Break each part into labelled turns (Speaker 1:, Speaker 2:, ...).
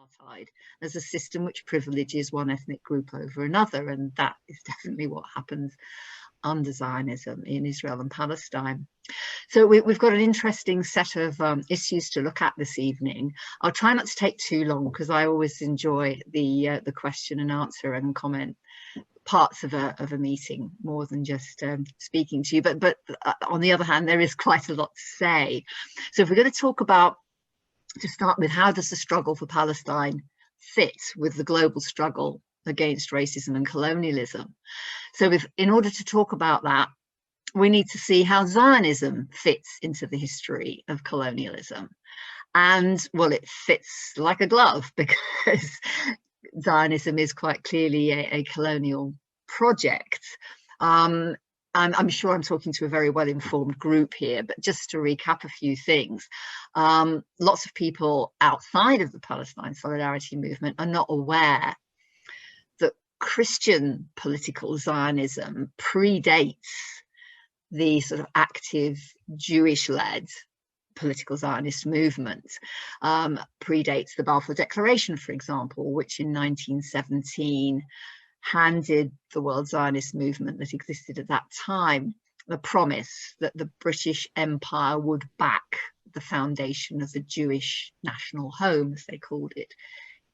Speaker 1: apartheid as a system which privileges one ethnic group over another, and that is definitely what happens under Zionism in Israel and Palestine. So we've got an interesting set of issues to look at this evening. I'll try not to take too long because I always enjoy the question and answer and comment parts of a meeting more than just speaking to you. But on the other hand, there is quite a lot to say. So if we're going to talk about, to start with, how does the struggle for Palestine fit with the global struggle against racism and colonialism? So in order to talk about that, we need to see how Zionism fits into the history of colonialism. And well, it fits like a glove because Zionism is quite clearly a colonial project. I'm sure I'm talking to a very well-informed group here, but just to recap a few things, lots of people outside of the Palestine Solidarity Movement are not aware that Christian political Zionism predates the sort of active Jewish-led political Zionist movement, predates the Balfour Declaration, for example, which in 1917 handed the world Zionist movement that existed at that time the promise that the British Empire would back the foundation of the Jewish national home, as they called it,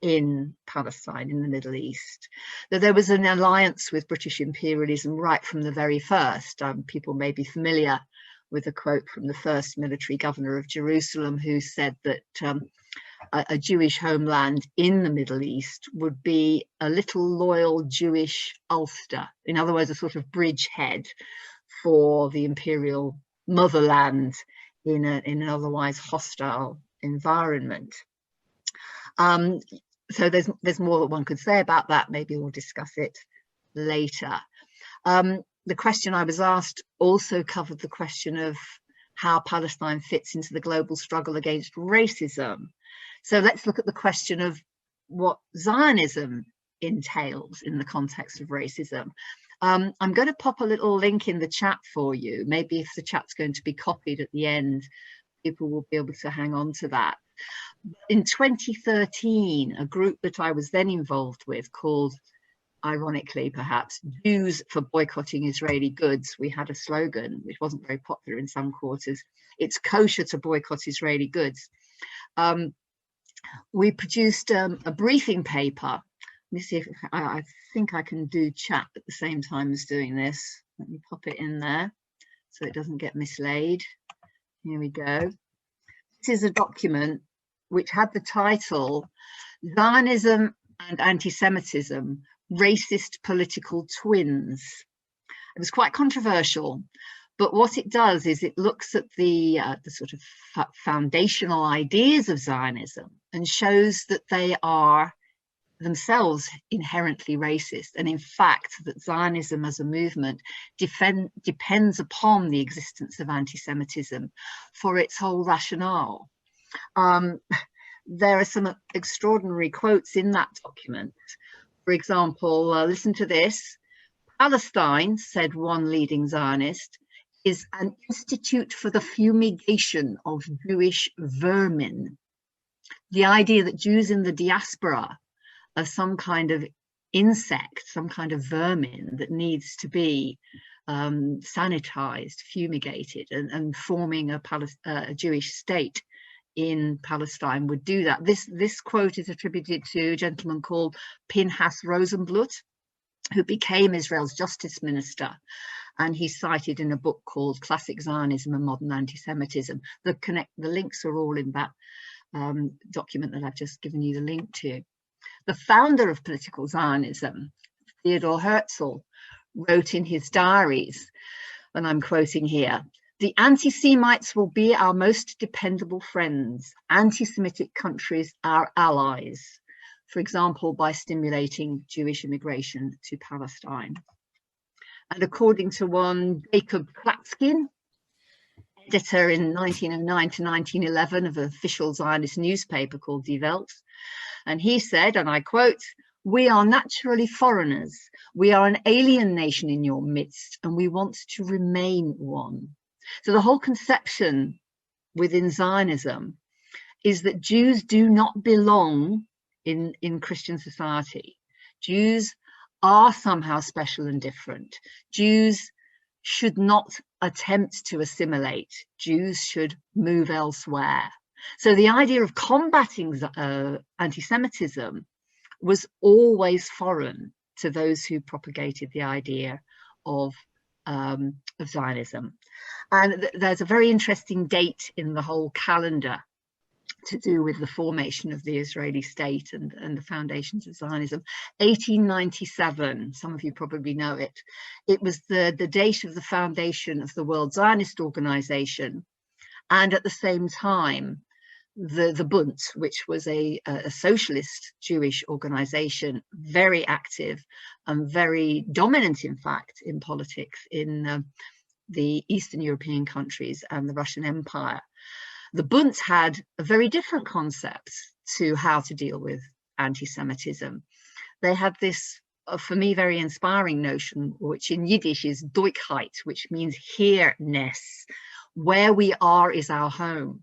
Speaker 1: in Palestine, in the Middle East. That there was an alliance with British imperialism right from the very first. People may be familiar with a quote from the first military governor of Jerusalem, who said that a Jewish homeland in the Middle East would be a little loyal Jewish Ulster, in other words, a sort of bridgehead for the imperial motherland in an otherwise hostile environment. So there's more that one could say about that. Maybe we'll discuss it later. The question I was asked also covered the question of how Palestine fits into the global struggle against racism. So let's look at the question of what Zionism entails in the context of racism. I'm going to pop a little link in the chat for you. Maybe if the chat's going to be copied at the end, people will be able to hang on to that. In 2013, a group that I was then involved with, called, ironically perhaps, Jews for Boycotting Israeli Goods, we had a slogan which wasn't very popular in some quarters: it's kosher to boycott Israeli goods. We produced a briefing paper. Let me see if I think I can do chat at the same time as doing this. Let me pop it in there so it doesn't get mislaid. Here we go. This is a document which had the title Zionism and Antisemitism, Racist Political Twins. It was quite controversial, but what it does is it looks at the sort of foundational ideas of Zionism and shows that they are themselves inherently racist, and in fact that Zionism as a movement depends upon the existence of anti-Semitism for its whole rationale. There are some extraordinary quotes in that document. For example, listen to this. Palestine, said one leading Zionist, is an institute for the fumigation of Jewish vermin. The idea that Jews in the diaspora are some kind of insect, some kind of vermin that needs to be sanitized, fumigated, and forming a Jewish state in Palestine would do that. This quote is attributed to a gentleman called Pinchas Rosenblut, who became Israel's justice minister, and he's cited in a book called Classic Zionism and Modern Anti-Semitism. The links are all in that document that I've just given you the link to. The founder of political Zionism, Theodor Herzl, wrote in his diaries, and I'm quoting here, "The anti-Semites will be our most dependable friends, anti-Semitic countries our allies, for example, by stimulating Jewish immigration to Palestine." And according to one Jacob Klatskin, editor in 1909 to 1911 of an official Zionist newspaper called Die Welt, and he said, and I quote, "We are naturally foreigners. We are an alien nation in your midst, and we want to remain one." So the whole conception within Zionism is that Jews do not belong in Christian society. Jews are somehow special and different. Jews should not attempt to assimilate. Jews should move elsewhere. So the idea of combating anti-Semitism was always foreign to those who propagated the idea of Zionism. And there's a very interesting date in the whole calendar to do with the formation of the Israeli state and the foundations of Zionism. 1897, some of you probably know it. It was the date of the foundation of the World Zionist Organization, and at the same time, the Bund, which was a socialist Jewish organization, very active and very dominant, in fact, in politics in the Eastern European countries and the Russian Empire. The Bund had a very different concept to how to deal with anti-Semitism. They had this, for me, very inspiring notion, which in Yiddish is Deutschheit, which means here-ness. Where we are is our home.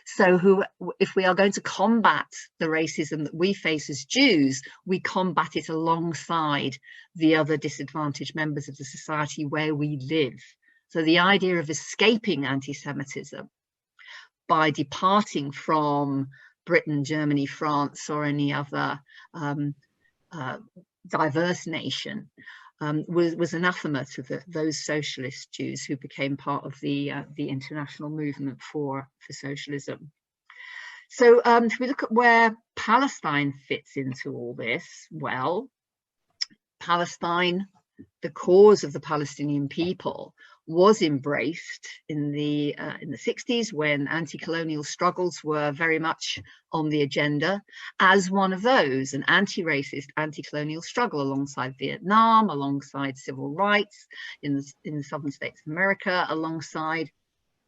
Speaker 1: So if we are going to combat the racism that we face as Jews, we combat it alongside the other disadvantaged members of the society where we live. So the idea of escaping anti-Semitism by departing from Britain, Germany, France, or any other diverse nation was anathema to those socialist Jews who became part of the international movement for socialism. So if we look at where Palestine fits into all this, well, Palestine, the cause of the Palestinian people, was embraced in the 60s when anti-colonial struggles were very much on the agenda as one of those, an anti-racist, anti-colonial struggle alongside Vietnam, alongside civil rights in the southern states of America, alongside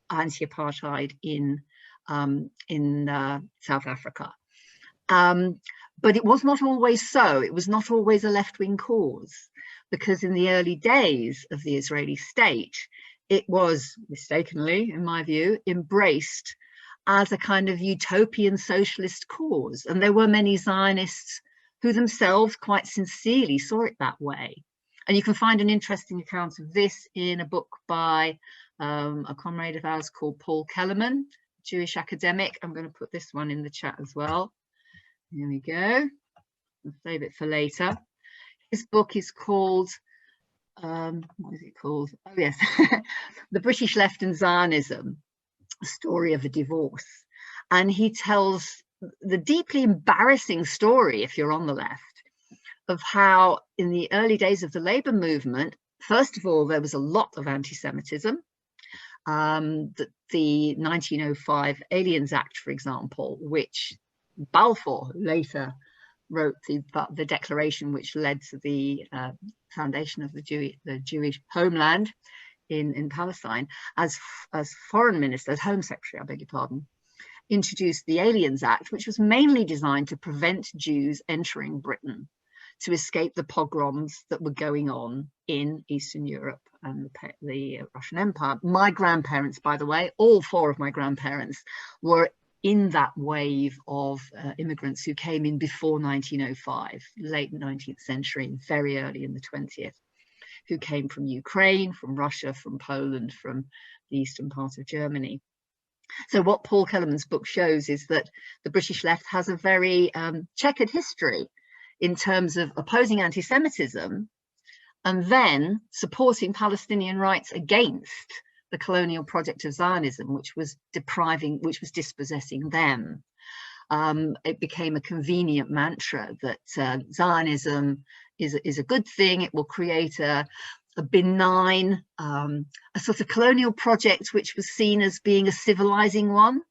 Speaker 1: anti-apartheid in South Africa. But it was not always so. It was not always a left-wing cause, because in the early days of the Israeli state, it was mistakenly, in my view, embraced as a kind of utopian socialist cause. And there were many Zionists who themselves quite sincerely saw it that way. And you can find an interesting account of this in a book by a comrade of ours called Paul Kellerman, Jewish academic. I'm going to put this one in the chat as well. Here we go. I'll save it for later. His book is called, what is it called? Oh yes, The British Left and Zionism, A Story of a Divorce. And he tells the deeply embarrassing story, if you're on the left, of how in the early days of the Labour movement, first of all, there was a lot of anti-Semitism. The 1905 Aliens Act, for example, which Balfour later wrote the declaration which led to the foundation of the Jewish homeland in Palestine, as foreign minister, as home secretary, I beg your pardon, introduced the Aliens Act, which was mainly designed to prevent Jews entering Britain to escape the pogroms that were going on in Eastern Europe and the Russian Empire. My grandparents, by the way, all four of my grandparents were in that wave of immigrants who came in before 1905, late 19th century, very early in the 20th, who came from Ukraine, from Russia, from Poland, from the eastern part of Germany. So what Paul Kellerman's book shows is that the British left has a very checkered history in terms of opposing anti-Semitism and then supporting Palestinian rights against the colonial project of Zionism, which was dispossessing them. It became a convenient mantra that Zionism is a good thing. It will create a benign, a sort of colonial project which was seen as being a civilizing one,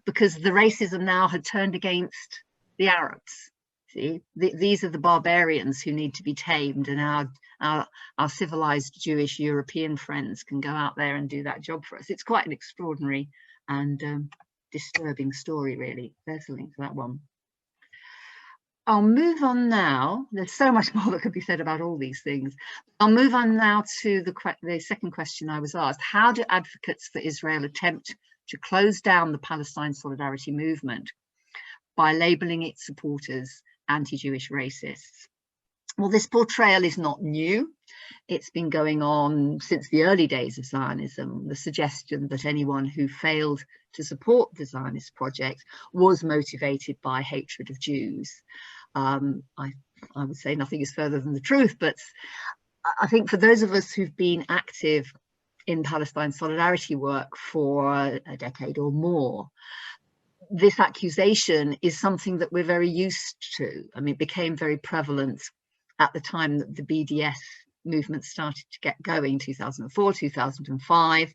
Speaker 1: because the racism now had turned against the Arabs. See, these are the barbarians who need to be tamed, and our civilized Jewish European friends can go out there and do that job for us. It's quite an extraordinary and disturbing story, really. There's a link to that one. I'll move on now. There's so much more that could be said about all these things. I'll move on now to the second question I was asked. How do advocates for Israel attempt to close down the Palestine solidarity movement? by labeling its supporters anti-Jewish racists. Well, this portrayal is not new. It's been going on since the early days of Zionism. The suggestion that anyone who failed to support the Zionist project was motivated by hatred of Jews. I would say nothing is further than the truth, but I think for those of us who've been active in Palestine solidarity work for a decade or more, this accusation is something that we're very used to. I mean, it became very prevalent at the time that the BDS movement started to get going, 2004, 2005,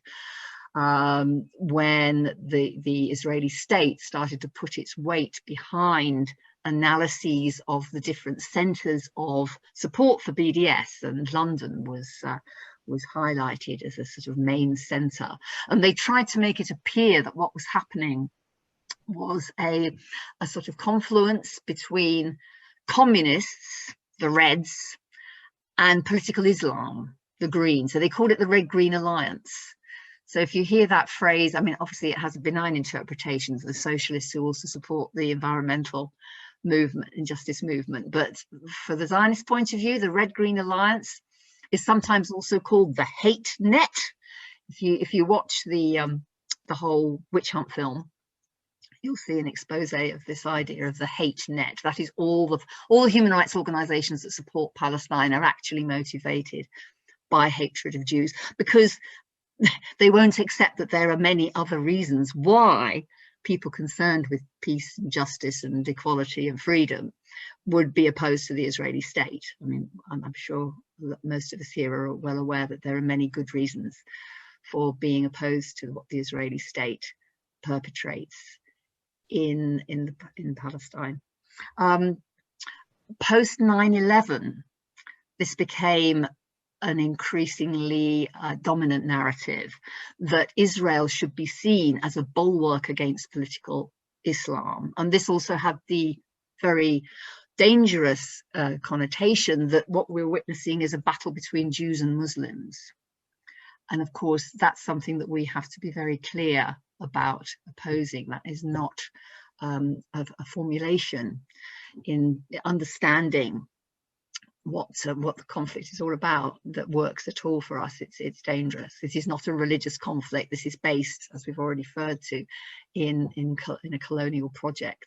Speaker 1: when the Israeli state started to put its weight behind analyses of the different centres of support for BDS, and London was highlighted as a sort of main centre. And they tried to make it appear that what was happening was a sort of confluence between communists, the Reds, and political Islam, the Green. So they called it the Red-Green Alliance. So if you hear that phrase, I mean, obviously it has a benign interpretation of the socialists who also support the environmental movement and justice movement. But for the Zionist point of view, the Red-Green Alliance is sometimes also called the hate net. If you watch the whole witch hunt film, you'll see an expose of this idea of the hate net. That is all the human rights organizations that support Palestine are actually motivated by hatred of Jews, because they won't accept that there are many other reasons why people concerned with peace and justice and equality and freedom would be opposed to the Israeli state. I mean, I'm sure that most of us here are well aware that there are many good reasons for being opposed to what the Israeli state perpetrates in Palestine. Post 9/11, this became an increasingly dominant narrative that Israel should be seen as a bulwark against political Islam. And this also had the very dangerous connotation that what we're witnessing is a battle between Jews and Muslims. And of course, that's something that we have to be very clear about opposing. That is not a formulation in understanding what the conflict is all about that works at all for us. It's dangerous. This is not a religious conflict. This is based, as we've already referred to, in a colonial project.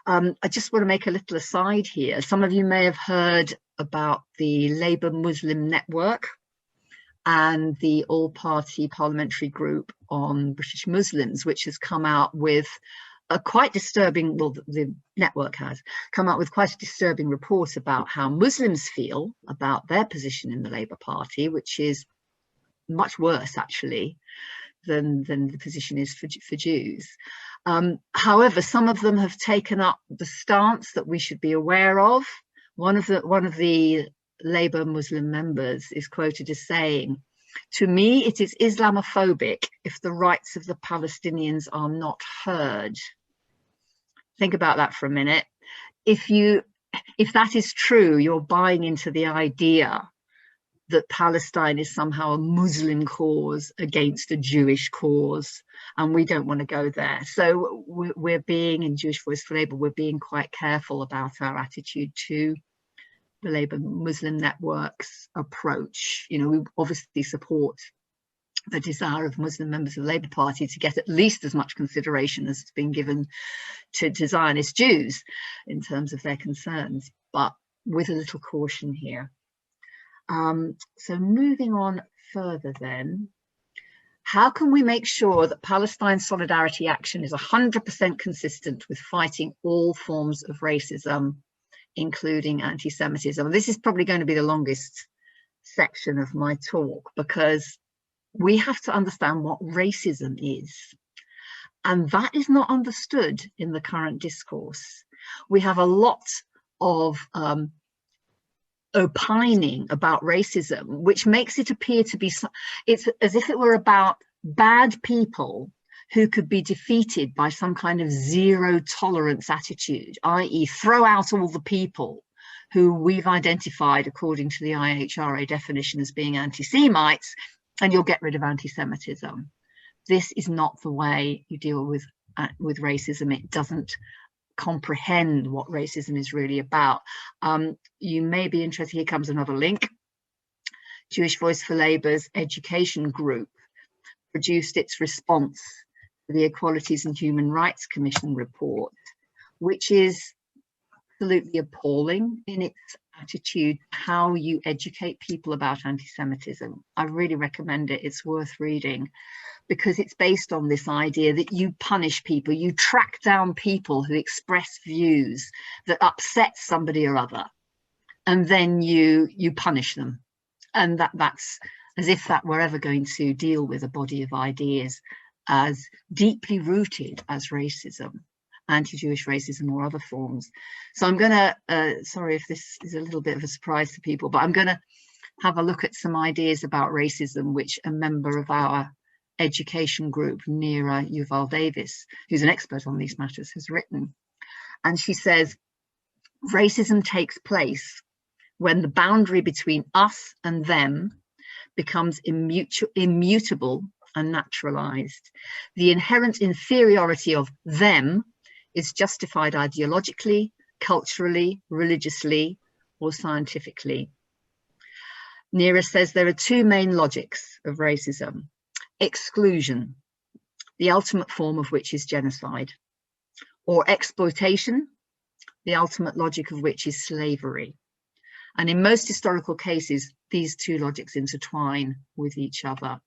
Speaker 1: I just want to make a little aside here. Some of you may have heard about the Labour Muslim Network and the all-party parliamentary group on British Muslims, which has come out with a quite disturbing, well, the network has come out with quite a disturbing report about how Muslims feel about their position in the Labour Party, which is much worse actually than the position is for Jews. However, some of them have taken up the stance that we should be aware of. One of the Labour Muslim members is quoted as saying, "To me, it is Islamophobic if the rights of the Palestinians are not heard." Think about that for a minute. If that is true, you're buying into the idea that Palestine is somehow a Muslim cause against a Jewish cause, and we don't want to go there. So we're being, in Jewish Voice for Labour, we're being quite careful about our attitude to the Labour Muslim Network's approach. You know, we obviously support the desire of Muslim members of the Labour Party to get at least as much consideration as it's been given to Zionist Jews in terms of their concerns, but with a little caution here. So moving on further then, how can we make sure that Palestine solidarity action is 100% consistent with fighting all forms of racism, including anti-Semitism? This is probably going to be the longest section of my talk, because we have to understand what racism is. And that is not understood in the current discourse. We have a lot of opining about racism, which makes it appear to be, it's as if it were about bad people who could be defeated by some kind of zero tolerance attitude, i.e. throw out all the people who we've identified according to the IHRA definition as being anti-Semites, and you'll get rid of anti-Semitism. This is not the way you deal with racism. It doesn't comprehend what racism is really about. You may be interested, here comes another link. Jewish Voice for Labour's education group produced its response to the Equalities and Human Rights Commission report, which is absolutely appalling in its attitude, how you educate people about anti-Semitism. I really recommend it. It's worth reading, because it's based on this idea that you punish people, you track down people who express views that upset somebody or other, and then you punish them. And that's as if that were ever going to deal with a body of ideas as deeply rooted as racism, anti-Jewish racism or other forms. So I'm going to, sorry if this is a little bit of a surprise to people, but I'm going to have a look at some ideas about racism, which a member of our education group, Neera Yuval Davis, who's an expert on these matters, has written. And she says, racism takes place when the boundary between us and them becomes immutable and naturalized. The inherent inferiority of them is justified ideologically, culturally, religiously, or scientifically. Neera says there are two main logics of racism: exclusion, the ultimate form of which is genocide, or exploitation, the ultimate logic of which is slavery. And in most historical cases, these two logics intertwine with each other.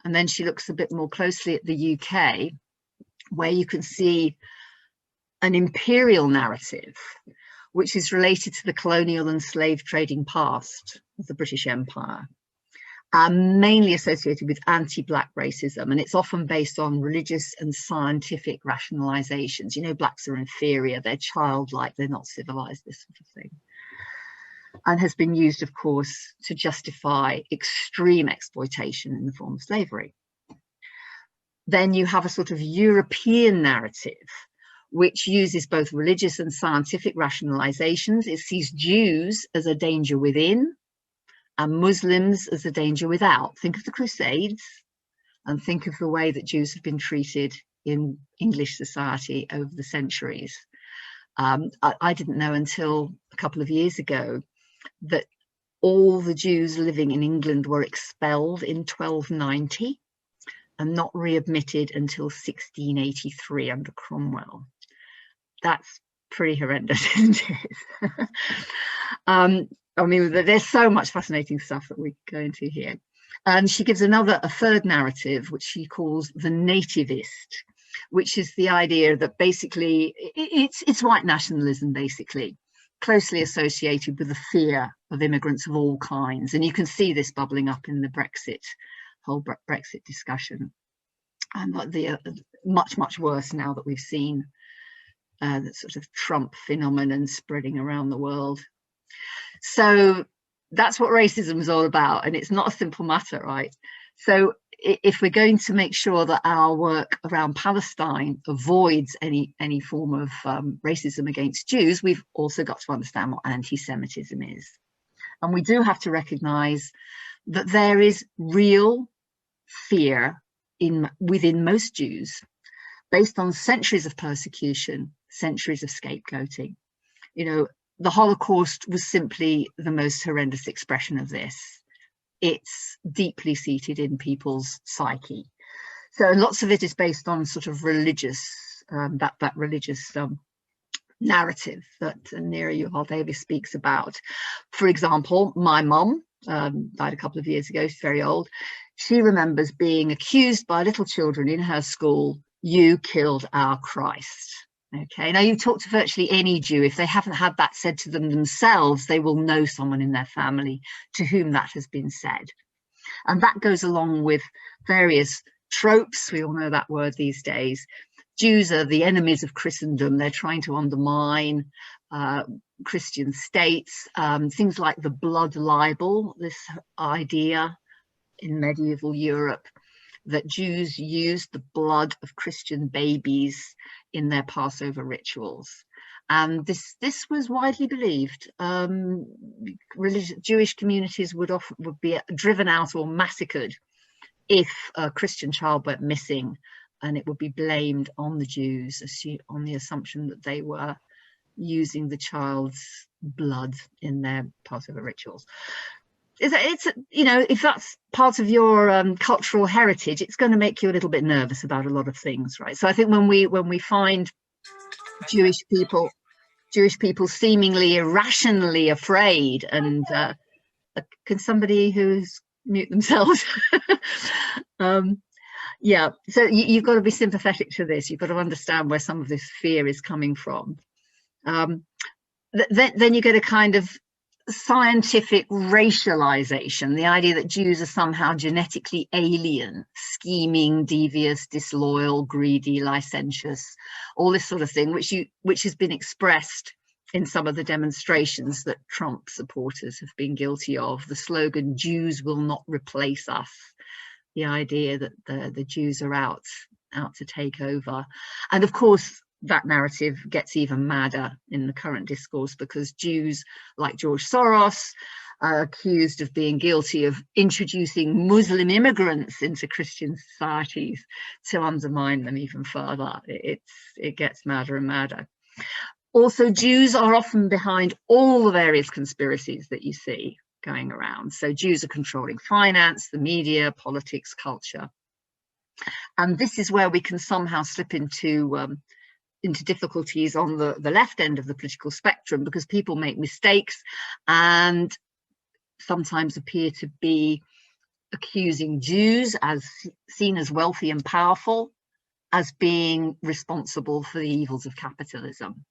Speaker 1: And then she looks a bit more closely at the UK, where you can see an imperial narrative, which is related to the colonial and slave trading past of the British Empire, mainly associated with anti-Black racism. And it's often based on religious and scientific rationalizations. You know, Blacks are inferior, they're childlike, they're not civilized, this sort of thing. And has been used, of course, to justify extreme exploitation in the form of slavery. Then you have a sort of European narrative, which uses both religious and scientific rationalizations. It sees Jews as a danger within and Muslims as a danger without. Think of the Crusades and think of the way that Jews have been treated in English society over the centuries. I didn't know until a couple of years ago that all the Jews living in England were expelled in 1290 and not readmitted until 1683 under Cromwell. That's pretty horrendous, isn't it? I mean, there's so much fascinating stuff that we go into here. And she gives a third narrative, which she calls the nativist, which is the idea that basically it's white nationalism, basically, closely associated with the fear of immigrants of all kinds. And you can see this bubbling up in the whole Brexit discussion. And the much, much worse now that we've seen the sort of Trump phenomenon spreading around the world. So that's what racism is all about. And it's not a simple matter, right? So if we're going to make sure that our work around Palestine avoids any form of racism against Jews, we've also got to understand what anti-Semitism is. And we do have to recognize that there is real fear within most Jews, based on centuries of persecution, centuries of scapegoating. You know, the Holocaust was simply the most horrendous expression of this. It's deeply seated in people's psyche. So lots of it is based on sort of religious, that religious narrative that Neera Yuval Davis speaks about. For example, my mum died a couple of years ago, she's very old. She remembers being accused by little children in her school, "You killed our Christ." Okay, now you talk to virtually any Jew, if they haven't had that said to them themselves, they will know someone in their family to whom that has been said. And that goes along with various tropes. We all know that word these days. Jews are the enemies of Christendom. They're trying to undermine Christian states. Things like the blood libel, this idea in medieval Europe that Jews used the blood of Christian babies in their Passover rituals. And this was widely believed. Jewish communities would be driven out or massacred if a Christian child went missing and it would be blamed on the Jews on the assumption that they were using the child's blood in their Passover rituals. It's you know, if that's part of your cultural heritage, it's going to make you a little bit nervous about a lot of things, right? So I think when we find Jewish people seemingly irrationally afraid, and can somebody who's mute themselves? Yeah, so you've got to be sympathetic to this. You've got to understand where some of this fear is coming from. Then you get a kind of scientific racialization, the idea that Jews are somehow genetically alien, scheming, devious, disloyal, greedy, licentious, all this sort of thing, which has been expressed in some of the demonstrations that Trump supporters have been guilty of. The slogan, "Jews will not replace us," the idea that the Jews are out to take over. And of course, that narrative gets even madder in the current discourse, because Jews like George Soros are accused of being guilty of introducing Muslim immigrants into Christian societies to undermine them even further. It gets madder and madder. Also, Jews are often behind all the various conspiracies that you see going around. So Jews are controlling finance, the media, politics, culture. And this is where we can somehow slip into difficulties on the left end of the political spectrum, because people make mistakes and sometimes appear to be accusing Jews, as seen as wealthy and powerful, as being responsible for the evils of capitalism.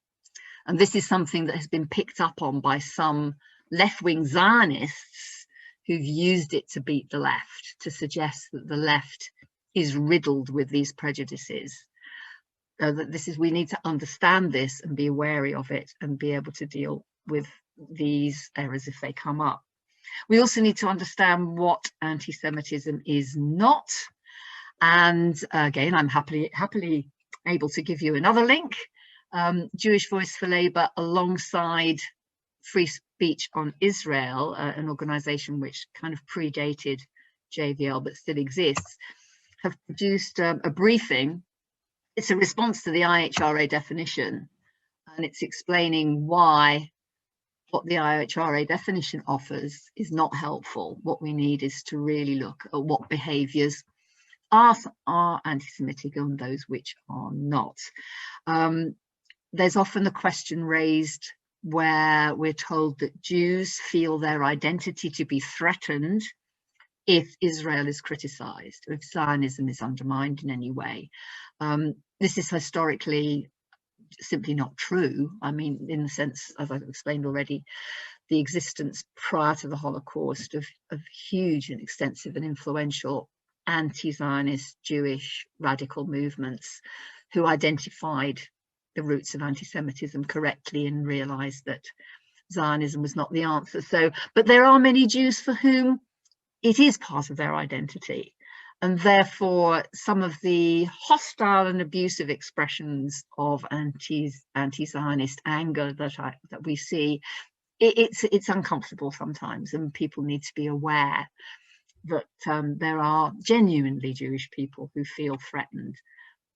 Speaker 1: And this is something that has been picked up on by some left-wing Zionists who've used it to beat the left, to suggest that the left is riddled with these prejudices. We need to understand this and be wary of it and be able to deal with these errors if they come up. We also need to understand what anti-Semitism is not. And again, I'm happily able to give you another link. Jewish Voice for Labour, alongside Free Speech on Israel, an organisation which kind of predated JVL but still exists, have produced a briefing. It's a response to the IHRA definition, and it's explaining why what the IHRA definition offers is not helpful. What we need is to really look at what behaviours are anti-Semitic and those which are not. There's often the question raised where we're told that Jews feel their identity to be threatened if Israel is criticised, if Zionism is undermined in any way. This is historically simply not true. I mean, in the sense, as I've explained already, the existence prior to the Holocaust of huge and extensive and influential anti-Zionist Jewish radical movements who identified the roots of anti-Semitism correctly and realised that Zionism was not the answer. But there are many Jews for whom it is part of their identity. And therefore, some of the hostile and abusive expressions of anti-Zionist anger that we see, it's uncomfortable sometimes, and people need to be aware that there are genuinely Jewish people who feel threatened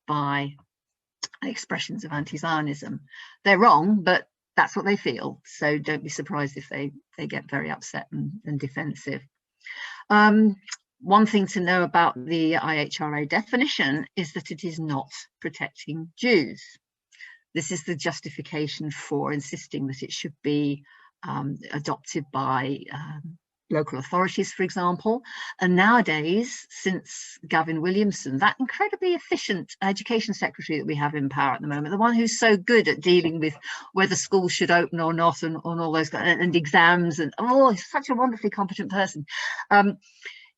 Speaker 1: by expressions of anti-Zionism. They're wrong, but that's what they feel. So don't be surprised if they get very upset and defensive. One thing to know about the IHRA definition is that it is not protecting Jews. This is the justification for insisting that it should be adopted by local authorities, for example. And nowadays, since Gavin Williamson, that incredibly efficient education secretary that we have in power at the moment, the one who's so good at dealing with whether schools should open or not, and all those, and exams, and he's such a wonderfully competent person.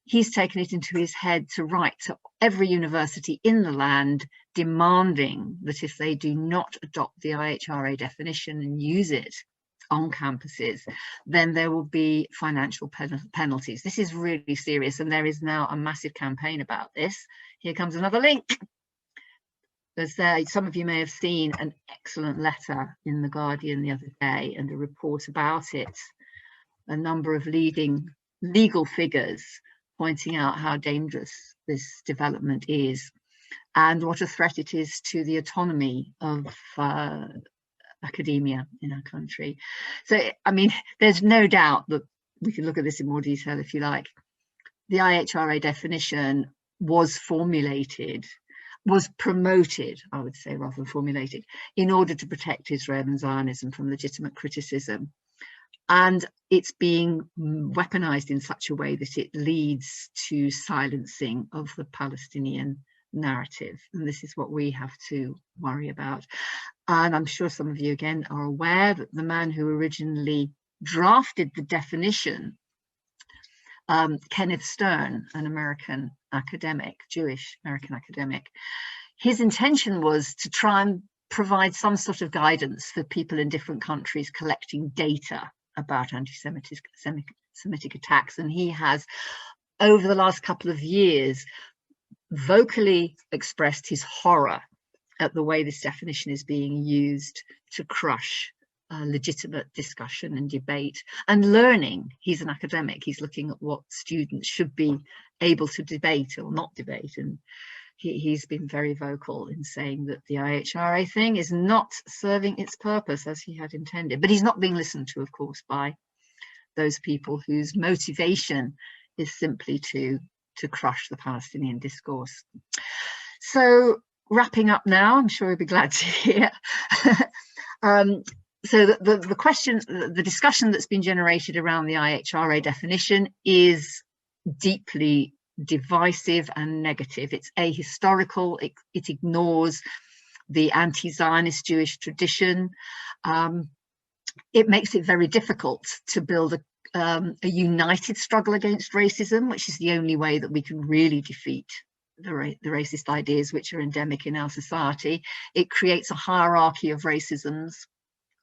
Speaker 1: He's taken it into his head to write to every university in the land, demanding that if they do not adopt the IHRA definition and use it on campuses, then there will be financial penalties. This is really serious, and there is now a massive campaign about this. Here comes another link. Some of you may have seen an excellent letter in The Guardian the other day and a report about it. A number of leading legal figures pointing out how dangerous this development is. and what a threat it is to the autonomy of academia in our country. So, I mean, there's no doubt that we can look at this in more detail if you like. The IHRA definition was formulated, was promoted, I would say, rather than formulated, in order to protect Israel and Zionism from legitimate criticism. And it's being weaponized in such a way that it leads to silencing of the Palestinian narrative. And this is what we have to worry about. And I'm sure some of you, again, are aware that the man who originally drafted the definition, Kenneth Stern, an American academic, Jewish American academic, his intention was to try and provide some sort of guidance for people in different countries collecting data about anti-Semitic attacks. And he has, over the last couple of years, vocally expressed his horror at the way this definition is being used to crush legitimate discussion and debate and learning. He's an academic. He's looking at what students should be able to debate or not debate. And he's been very vocal in saying that the IHRA thing is not serving its purpose as he had intended. But he's not being listened to, of course, by those people whose motivation is simply to crush the Palestinian discourse. So wrapping up now, I'm sure you'll be glad to hear. So the question, the discussion that's been generated around the IHRA definition is deeply divisive and negative. It's ahistorical. It ignores the anti-Zionist Jewish tradition. It makes it very difficult to build a united struggle against racism, which is the only way that we can really defeat the racist ideas which are endemic in our society. It creates a hierarchy of racisms,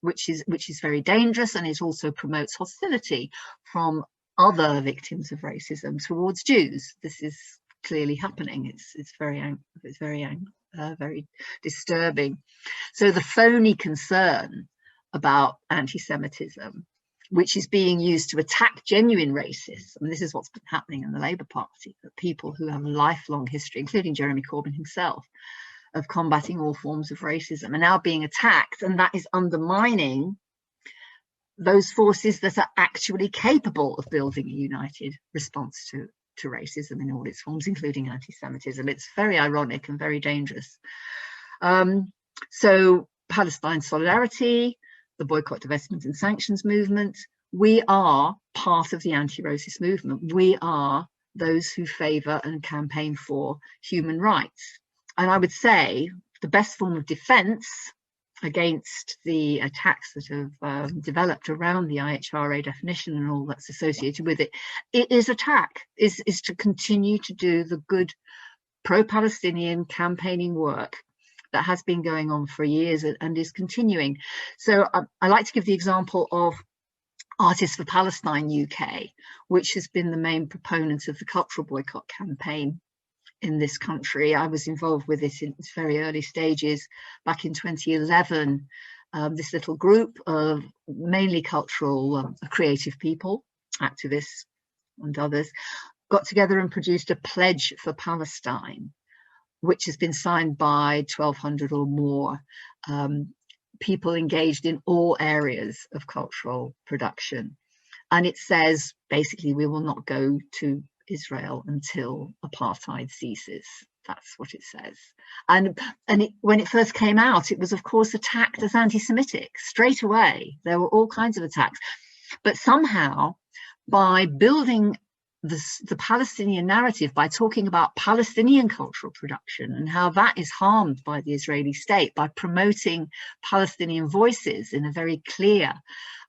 Speaker 1: which is very dangerous, and it also promotes hostility from other victims of racism towards Jews. This is clearly happening. It's very disturbing. So the phony concern about anti-Semitism, which is being used to attack genuine racists, and this is what's been happening in the Labour Party, that people who have a lifelong history, including Jeremy Corbyn himself, of combating all forms of racism, are now being attacked, and that is undermining those forces that are actually capable of building a united response to racism in all its forms, including anti-Semitism. It's very ironic and very dangerous. So Palestine solidarity, the boycott, divestment and sanctions movement, we are part of the anti-racist movement. We are those who favour and campaign for human rights. And I would say the best form of defence against the attacks that have developed around the IHRA definition and all that's associated with it, it is to continue to do the good pro-Palestinian campaigning work that has been going on for years and is continuing. So I like to give the example of Artists for Palestine UK, which has been the main proponent of the cultural boycott campaign in this country. I was involved with it in its very early stages back in 2011. This little group of mainly cultural, creative people, activists and others, got together and produced a pledge for Palestine, which has been signed by 1,200 or more people engaged in all areas of cultural production. And it says, basically, we will not go to Israel until apartheid ceases. That's what it says. And when it first came out, it was, of course, attacked as anti-Semitic straight away. There were all kinds of attacks. But somehow, by building the Palestinian narrative, by talking about Palestinian cultural production and how that is harmed by the Israeli state, by promoting Palestinian voices in a very clear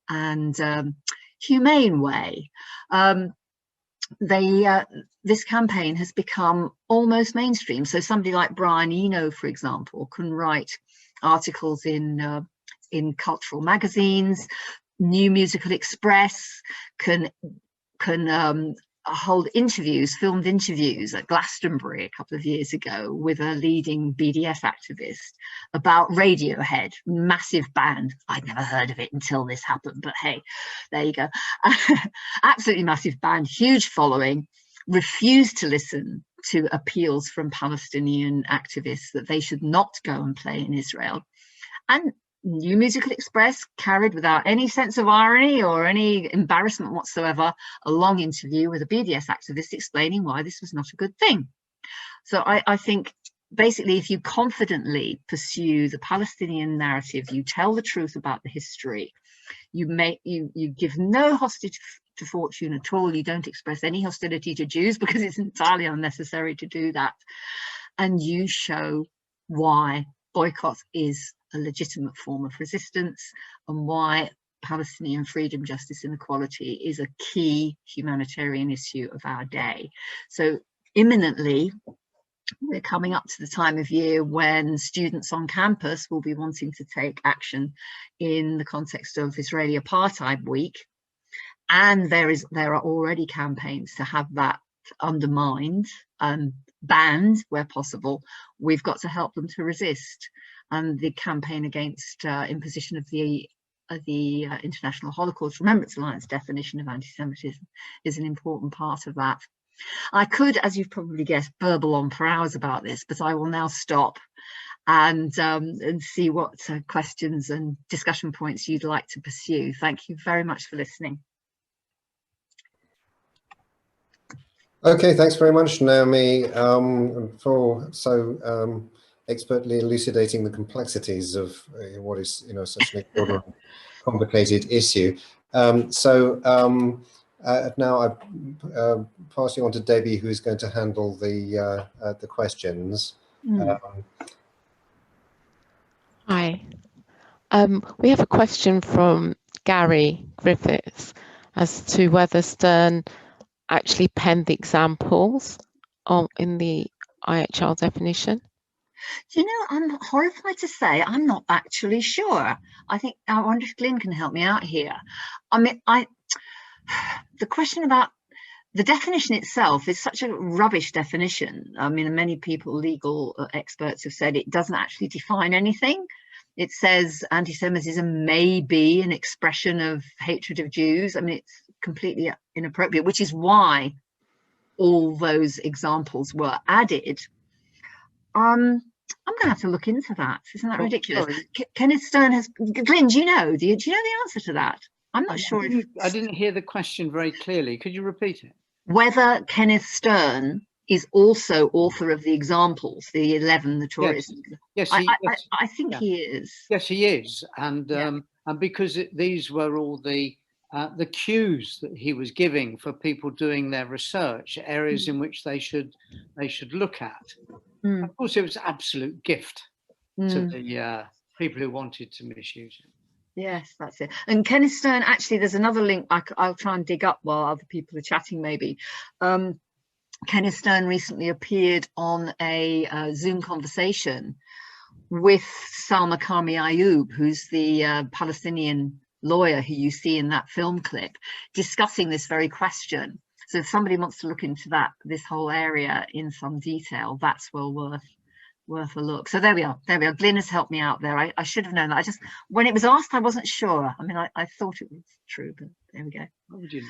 Speaker 1: and humane way, this campaign has become almost mainstream. So somebody like Brian Eno, for example, can write articles in cultural magazines. New Musical Express can hold interviews, filmed interviews at Glastonbury a couple of years ago with a leading BDS activist about Radiohead, massive band. I'd never heard of it until this happened, but hey, there you go. Absolutely massive band, huge following, refused to listen to appeals from Palestinian activists that they should not go and play in Israel. And New Musical Express carried, without any sense of irony or any embarrassment whatsoever, a long interview with a BDS activist explaining why this was not a good thing. So I think basically, if you confidently pursue the Palestinian narrative, you tell the truth about the history, you give no hostage to fortune at all, you don't express any hostility to Jews because it's entirely unnecessary to do that, and you show why boycott is a legitimate form of resistance and why Palestinian freedom, justice and equality is a key humanitarian issue of our day. So imminently, we're coming up to the time of year when students on campus will be wanting to take action in the context of Israeli Apartheid Week. And there are already campaigns to have that undermined and banned where possible. We've got to help them to resist. And the campaign against imposition of the International Holocaust Remembrance Alliance definition of anti-Semitism is an important part of that. I could, as you've probably guessed, burble on for hours about this, but I will now stop and see what questions and discussion points you'd like to pursue. Thank you very much for listening.
Speaker 2: Okay, thanks very much, Naomi, for so expertly elucidating the complexities of what is, such an important, complicated issue. Now I pass you on to Debbie, who is going to handle the questions.
Speaker 3: Hi. We have a question from Gary Griffiths as to whether Stern actually penned the examples in the IHR definition.
Speaker 1: Do you know, I'm horrified to say I'm not actually sure. I wonder if Glyn can help me out here. I mean, the question about the definition itself is such a rubbish definition. I mean, many people, legal experts, have said it doesn't actually define anything. It says anti-Semitism may be an expression of hatred of Jews. I mean, it's completely inappropriate, which is why all those examples were added. I'm going to have to look into that. Isn't that ridiculous? Kenneth Stern has. Glyn, do you know the answer to that? I'm not sure.
Speaker 4: I didn't hear the question very clearly. Could you repeat it?
Speaker 1: Whether Kenneth Stern is also author of the examples, the 11 notorious.
Speaker 4: Yes,
Speaker 1: I think he is.
Speaker 4: Yes, he is, and because these were all the cues that he was giving for people doing their research, areas in which they should look at. Of course, it was an absolute gift to the people who wanted to misuse it.
Speaker 1: Yes, that's it. And Kenneth Stern, actually, there's another link I'll try and dig up while other people are chatting, maybe. Kenneth Stern recently appeared on a Zoom conversation with Salma Karmi Ayoub, who's the Palestinian lawyer who you see in that film clip, discussing this very question. So if somebody wants to look into this whole area in some detail, that's well worth a look. So there we are. Glyn has helped me out there. I should have known that. When it was asked, I wasn't sure. I mean, I thought it was true, but there we go.
Speaker 4: What would you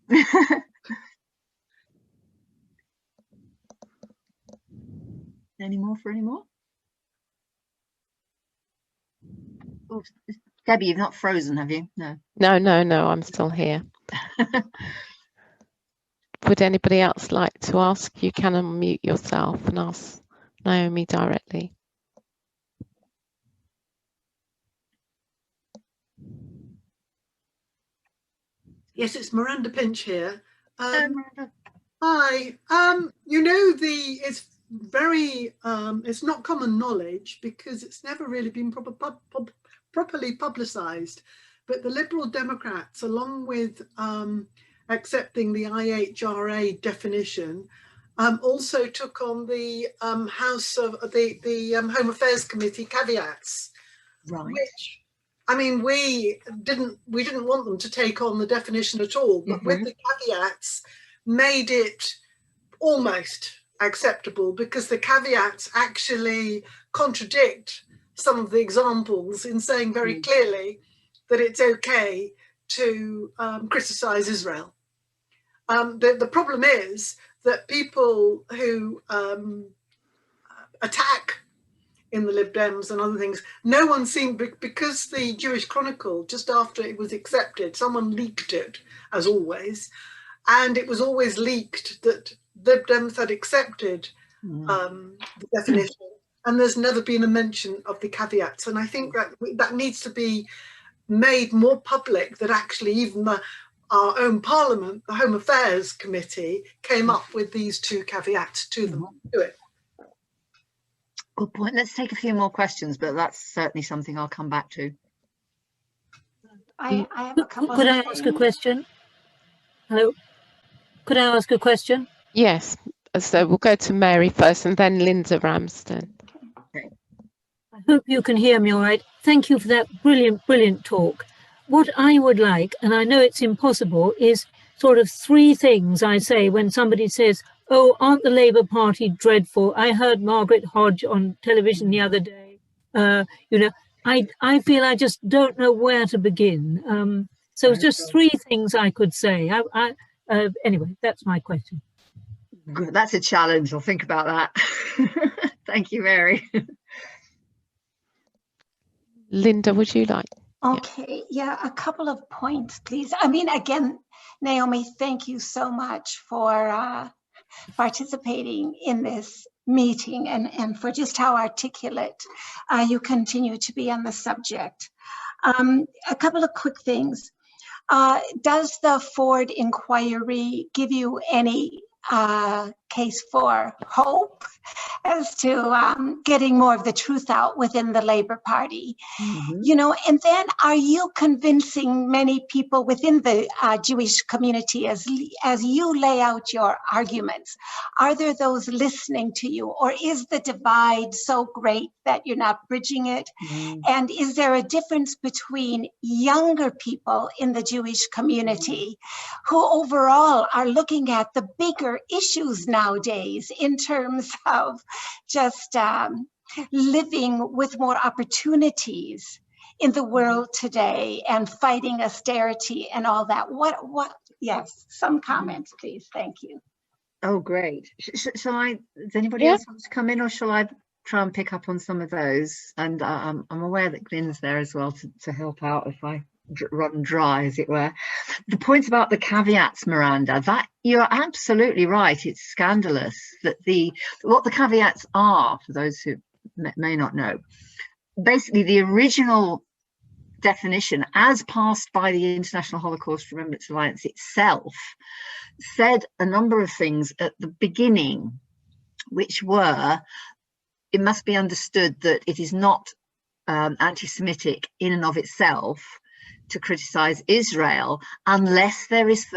Speaker 4: know?
Speaker 1: Any more? Oh, Debbie, you've not frozen, have you? No.
Speaker 3: No, I'm still here. Would anybody else like to ask? You can unmute yourself and ask Naomi directly.
Speaker 5: Yes, it's Miranda Pinch here.
Speaker 1: Miranda.
Speaker 5: Hi. It's very it's not common knowledge because it's never really been properly publicized, but the Liberal Democrats, along with accepting the IHRA definition, also took on the House of the Home Affairs Committee caveats,
Speaker 1: right?
Speaker 5: Which, I mean, we didn't want them to take on the definition at all, but with the caveats, made it almost acceptable because the caveats actually contradict some of the examples in saying very clearly that it's okay to criticize Israel. The problem is that people who attack in the Lib Dems and other things, no one seemed, because the Jewish Chronicle, just after it was accepted, someone leaked it, as always, and it was always leaked that Lib Dems had accepted the definition, and there's never been a mention of the caveats. And I think that needs to be made more public, that actually even our own Parliament, the Home Affairs Committee, came up with these two caveats to them. Do it.
Speaker 1: Good point. Let's take a few more questions, but that's certainly something I'll come back to.
Speaker 6: I have a couple.
Speaker 7: Could I ask a question? Hello? Could I ask a question?
Speaker 3: Yes. So we'll go to Mary first and then Linda Ramsden.
Speaker 1: Okay.
Speaker 7: I hope you can hear me all right. Thank you for that brilliant, brilliant talk. What I would like, and I know it's impossible, is sort of three things I say when somebody says, oh, aren't the Labour Party dreadful? I heard Margaret Hodge on television the other day. You know, I feel I just don't know where to begin. So it's just three things I could say. Anyway, that's my question.
Speaker 1: Good. That's a challenge. I'll think about that. Thank you, Mary.
Speaker 3: Linda, would you like?
Speaker 6: Okay, yeah, a couple of points, please. I mean, again, Naomi, thank you so much for participating in this meeting and for just how articulate you continue to be on the subject. A couple of quick things. Does the Ford inquiry give you any case for hope as to getting more of the truth out within the Labour Party? You know, and then are you convincing many people within the Jewish community as you lay out your arguments? Are there those listening to you, or is the divide so great that you're not bridging it? And is there a difference between younger people in the Jewish community who overall are looking at the bigger issues nowadays in terms of just living with more opportunities in the world today and fighting austerity and all that? Yes, some comments, please. Thank you.
Speaker 1: Oh, great. Shall I, does anybody else want to come in, or shall I try and pick up on some of those? And I'm aware that Glyn's there as well to help out if I run dry, as it were. The point about the caveats, Miranda, that you're absolutely right. It's scandalous that what the caveats are, for those who may not know. Basically, the original definition, as passed by the International Holocaust Remembrance Alliance itself, said a number of things at the beginning, which were, it must be understood that it is not anti-Semitic in and of itself to criticize Israel unless there is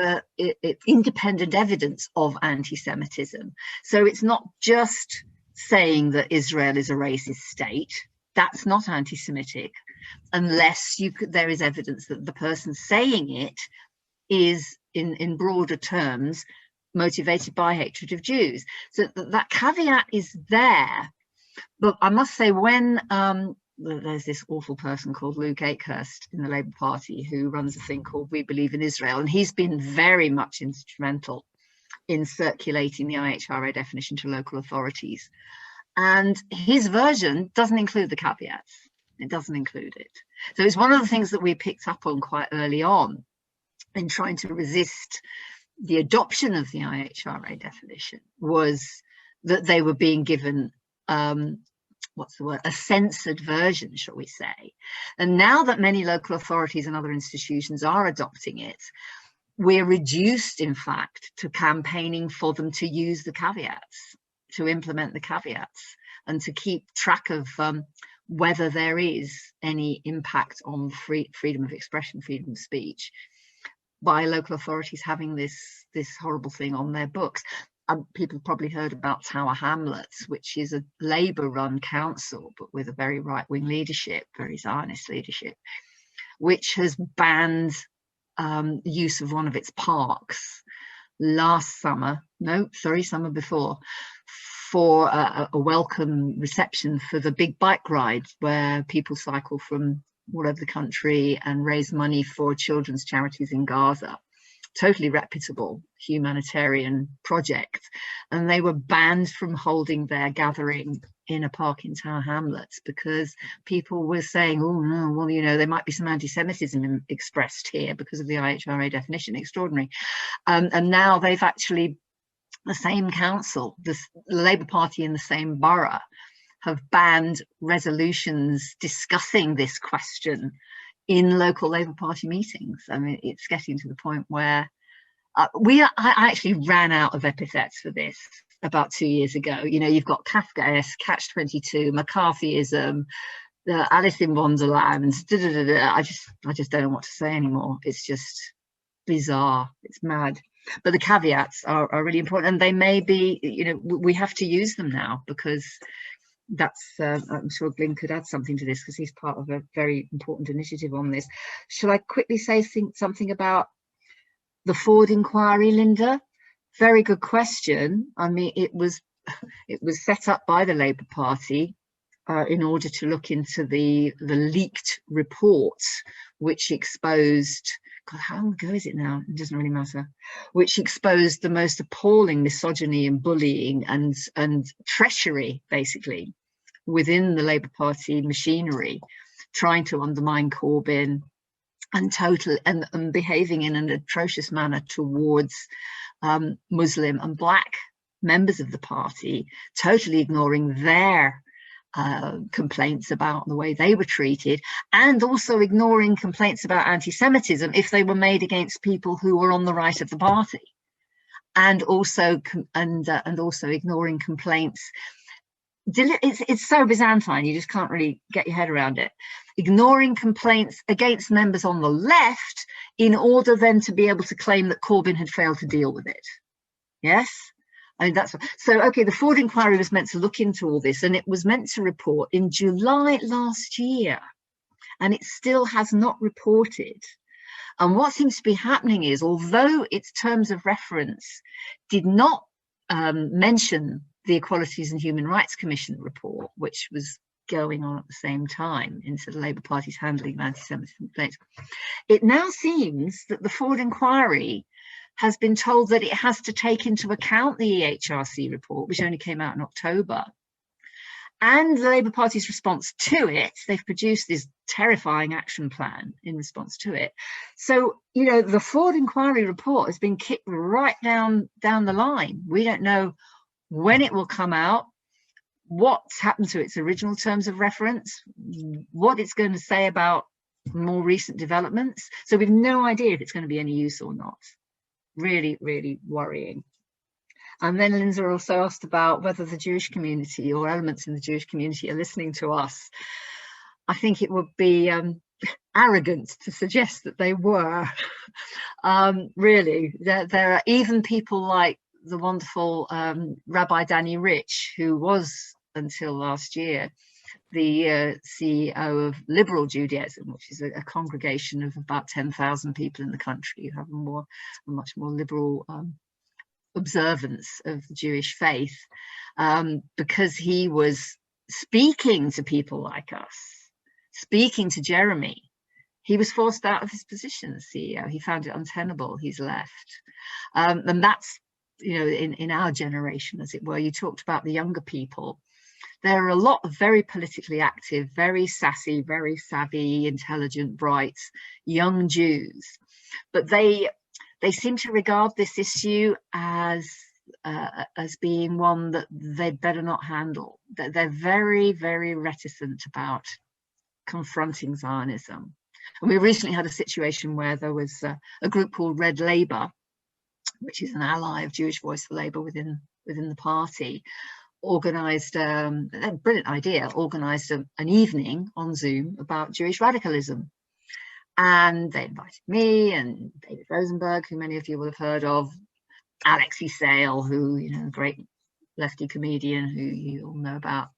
Speaker 1: independent evidence of anti-Semitism. So it's not just saying that Israel is a racist state. That's not anti-Semitic unless there is evidence that the person saying it is, in broader terms, motivated by hatred of Jews. So that caveat is there. But I must say, when there's this awful person called Luke Akehurst in the Labour Party who runs a thing called We Believe in Israel, and he's been very much instrumental in circulating the IHRA definition to local authorities. And his version doesn't include the caveats. It doesn't include it. So it's one of the things that we picked up on quite early on in trying to resist the adoption of the IHRA definition, was that they were being given a censored version, shall we say. And now that many local authorities and other institutions are adopting it, we're reduced, in fact, to campaigning for them to use the caveats, to implement the caveats, and to keep track of whether there is any impact on freedom of expression, freedom of speech, by local authorities having this horrible thing on their books. People have probably heard about Tower Hamlets, which is a Labour-run council, but with a very right-wing leadership, very Zionist leadership, which has banned use of one of its parks summer before, for a welcome reception for the big bike ride where people cycle from all over the country and raise money for children's charities in Gaza. totally reputable humanitarian project, and they were banned from holding their gathering in a park in Tower Hamlets because people were saying, oh no, well, you know, there might be some anti-Semitism expressed here because of the IHRA definition. Extraordinary. And now they've actually, the same council, the Labour Party in the same borough, have banned resolutions discussing this question in local Labour Party meetings. I mean, it's getting to the point where I actually ran out of epithets for this about 2 years ago. You know, you've got Kafkaesque, Catch-22, McCarthyism, Alice in Wonderland. I just don't know what to say anymore. It's just bizarre. It's mad. But the caveats are really important, and they may be, you know, we have to use them now, because that's I'm sure Glyn could add something to this because he's part of a very important initiative on this. Shall I quickly say something about the Ford inquiry, Linda? Very good question. I mean, it was set up by the Labour Party in order to look into the leaked reports, which exposed, God, how long ago is it now? It doesn't really matter. Which exposed the most appalling misogyny and bullying and treachery, basically, within the Labour Party machinery, trying to undermine Corbyn and behaving in an atrocious manner towards Muslim and Black members of the party, totally ignoring their complaints about the way they were treated, and also ignoring complaints about anti-Semitism if they were made against people who were on the right of the party, and also ignoring complaints. It's so Byzantine, you just can't really get your head around it. Ignoring complaints against members on the left in order then to be able to claim that Corbyn had failed to deal with it. Yes? I mean, that's so. Okay, the Ford inquiry was meant to look into all this, and it was meant to report in July last year, and it still has not reported. And what seems to be happening is, although its terms of reference did not mention the Equalities and Human Rights Commission report, which was going on at the same time into the Labour Party's handling of anti-Semitism complaints, it now seems that the Ford inquiry has been told that it has to take into account the EHRC report, which only came out in October, and the Labour Party's response to it. They've produced this terrifying action plan in response to it. So, you know, the Ford inquiry report has been kicked right down the line. We don't know when it will come out, what's happened to its original terms of reference, what it's going to say about more recent developments. So we've no idea if it's going to be any use or not. Really, really worrying. And then Linda also asked about whether the Jewish community or elements in the Jewish community are listening to us. I think it would be arrogant to suggest that they were. Really, there are even people like the wonderful Rabbi Danny Rich, who was until last year the CEO of Liberal Judaism, which is a congregation of about 10,000 people in the country who have a much more liberal observance of the Jewish faith, because he was speaking to people like us, speaking to Jeremy. He was forced out of his position as CEO. He found it untenable. He's left. And that's, you know, in our generation, as it were. You talked about the younger people. There are a lot of very politically active, very sassy, very savvy, intelligent, bright, young Jews, but they seem to regard this issue as being one that they'd better not handle. They're very, very reticent about confronting Zionism. And we recently had a situation where there was a group called Red Labour, which is an ally of Jewish Voice for Labour within the party, organised a brilliant idea, organised an evening on Zoom about Jewish radicalism. And they invited me and David Rosenberg, who many of you will have heard of, Alexei Sale, who, you know, a great lefty comedian who you all know about,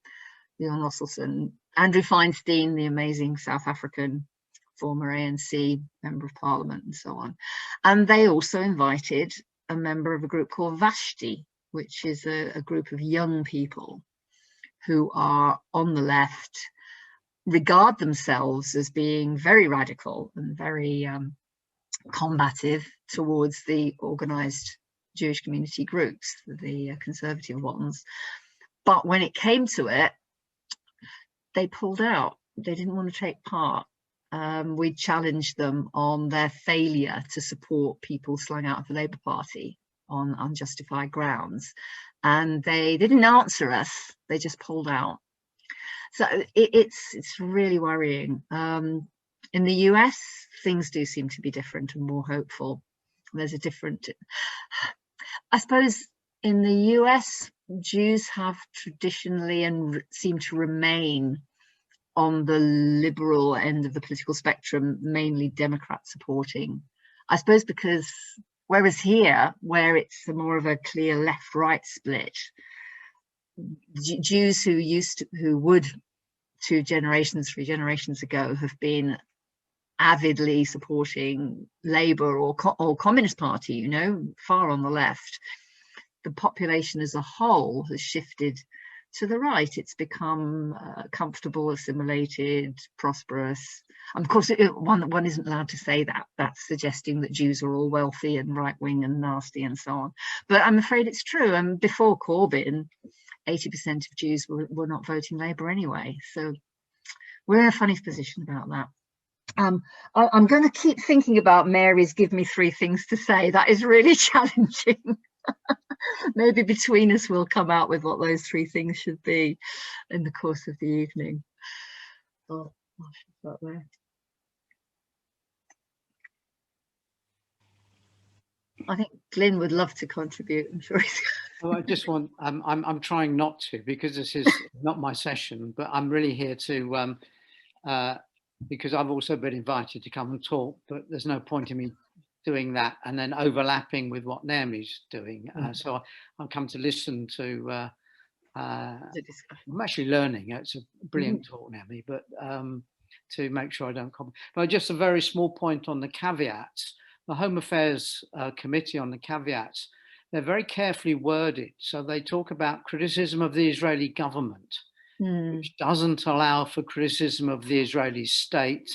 Speaker 1: Leon Rosselson, Andrew Feinstein, the amazing South African former ANC member of parliament, and so on. And they also invited a member of a group called Vashti, which is a group of young people who are on the left, regard themselves as being very radical and very combative towards the organised Jewish community groups, the conservative ones. But when it came to it, they pulled out. They didn't want to take part. We challenged them on their failure to support people slung out of the Labour Party on unjustified grounds, and they didn't answer us. They just pulled out. So it's really worrying. In the US, things do seem to be different and more hopeful. There's a different, I suppose, in the US, Jews have traditionally and seem to remain on the liberal end of the political spectrum, mainly Democrat supporting. I suppose because, whereas here, where it's more of a clear left-right split, Jews who would 2 generations, 3 generations ago have been avidly supporting Labour or Communist Party, you know, far on the left, the population as a whole has shifted to the right. It's become comfortable, assimilated, prosperous. And of course, one isn't allowed to say that. That's suggesting that Jews are all wealthy and right-wing and nasty and so on. But I'm afraid it's true. And before Corbyn, 80% of Jews were not voting Labour anyway. So we're in a funny position about that. I'm going to keep thinking about Mary's give me 3 things to say. That is really challenging. Maybe between us we'll come out with what those 3 things should be in the course of the evening. Oh, that there. I think Glyn would love to contribute. I'm sure he's.
Speaker 4: Well, I just want. I'm trying not to, because this is not my session, but I'm really here to because I've also been invited to come and talk. But there's no point in me doing that and then overlapping with what Naomi's doing. So I've come to listen to. I'm actually learning. It's a brilliant talk, Naomi, but to make sure I don't comment. But just a very small point on the caveats. The Home Affairs Committee on the caveats, they're very carefully worded. So they talk about criticism of the Israeli government, which doesn't allow for criticism of the Israeli state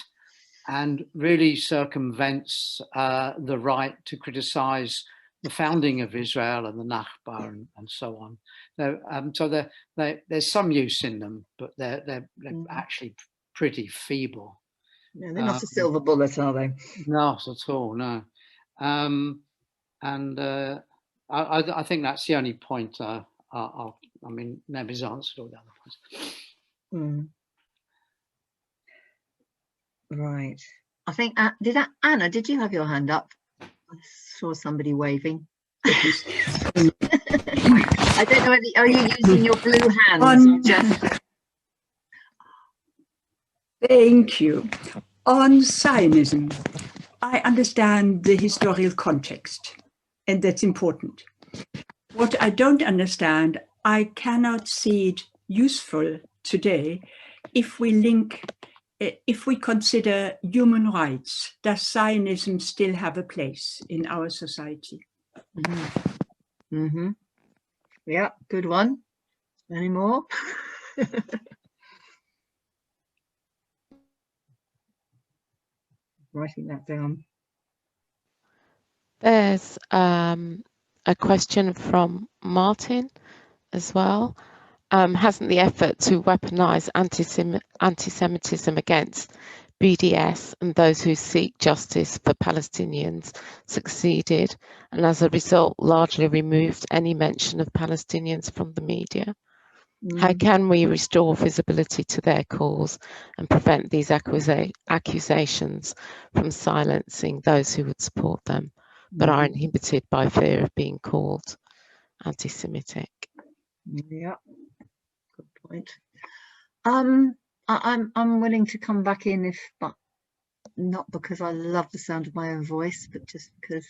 Speaker 4: and really circumvents the right to criticize the founding of Israel and the Nakba and so on. So there's some use in them, but they're actually pretty feeble.
Speaker 1: Yeah, they're not a silver bullet, are they?
Speaker 4: Not at all, no. I think that's the only point. I mean, Naomi's answered all the other points.
Speaker 1: Right. I think, Anna, did you have your hand up? I saw somebody waving. I don't know, are you using your blue hands?
Speaker 8: Thank you. On Zionism, I understand the historical context, and that's important. What I don't understand, I cannot see it useful today if we consider human rights. Does Zionism still have a place in our society?
Speaker 1: Yeah, good one. Any more? Writing that down.
Speaker 3: There's a question from Martin as well. Hasn't the effort to weaponize anti-Semitism against BDS and those who seek justice for Palestinians succeeded, and as a result largely removed any mention of Palestinians from the media? How can we restore visibility to their cause and prevent these accusations from silencing those who would support them, but are inhibited by fear of being called anti-Semitic?
Speaker 1: Yeah, good point. I'm willing to come back in, but not because I love the sound of my own voice, but just because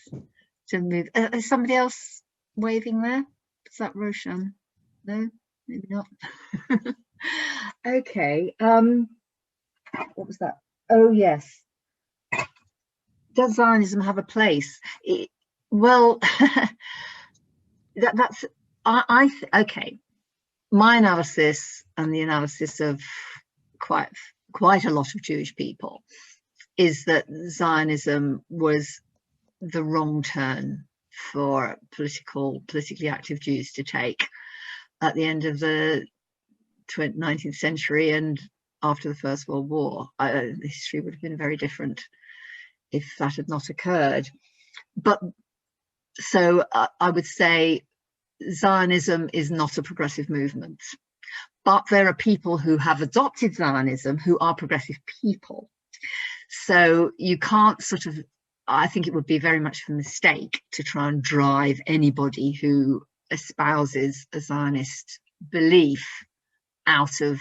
Speaker 1: to move. Is somebody else waving there? Is that Roshan? No, maybe not. Okay. What was that? Oh yes. Does Zionism have a place? Well, that's okay. My analysis and the analysis of quite a lot of Jewish people is that Zionism was the wrong turn for politically active Jews to take at the end of the 19th century and after the First World War. The history would have been very different if that had not occurred. But so I would say Zionism is not a progressive movement, but there are people who have adopted Zionism who are progressive people. So you can't sort of, I think it would be very much a mistake to try and drive anybody who espouses a Zionist belief out of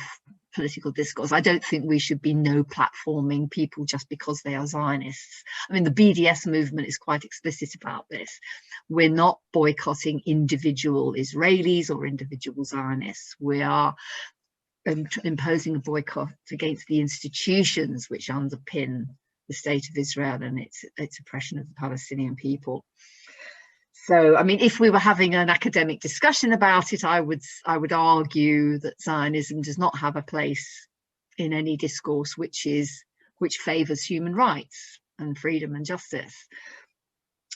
Speaker 1: political discourse. I don't think we should be no platforming people just because they are Zionists. I mean, the BDS movement is quite explicit about this. We're not boycotting individual Israelis or individual Zionists. We are imposing a boycott against the institutions which underpin the state of Israel and its oppression of the Palestinian people. So, I mean, if we were having an academic discussion about it, I would argue that Zionism does not have a place in any discourse which favours human rights and freedom and justice.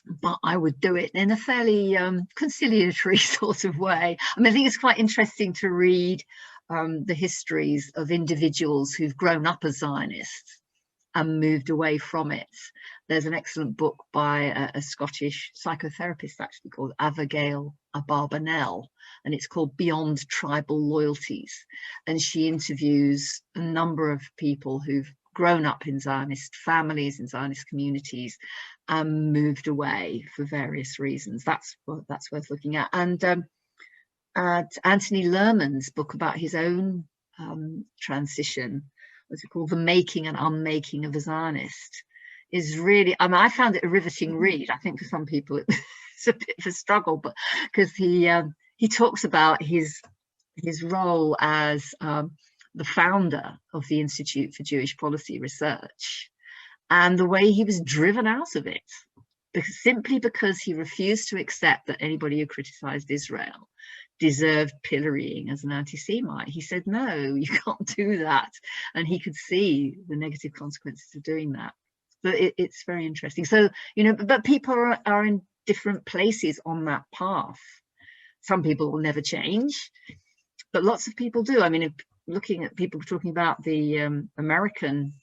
Speaker 1: But I would do it in a fairly conciliatory sort of way. I mean, I think it's quite interesting to read the histories of individuals who've grown up as Zionists and moved away from it. There's an excellent book by a Scottish psychotherapist actually called Abigail Abarbanel, and it's called Beyond Tribal Loyalties. And she interviews a number of people who've grown up in Zionist families, in Zionist communities, and moved away for various reasons. That's worth looking at. And Anthony Lerman's book about his own transition, what's it called, The Making and Unmaking of a Zionist, is really, I mean, I found it a riveting read. I think for some people it's a bit of a struggle, but because he talks about his role as the founder of the Institute for Jewish Policy Research and the way he was driven out of it, simply because he refused to accept that anybody who criticized Israel deserved pillorying as an anti-Semite. He said, no, you can't do that. And he could see the negative consequences of doing that. But it's very interesting. So, you know, but people are in different places on that path. Some people will never change, but lots of people do. I mean, if looking at people talking about the American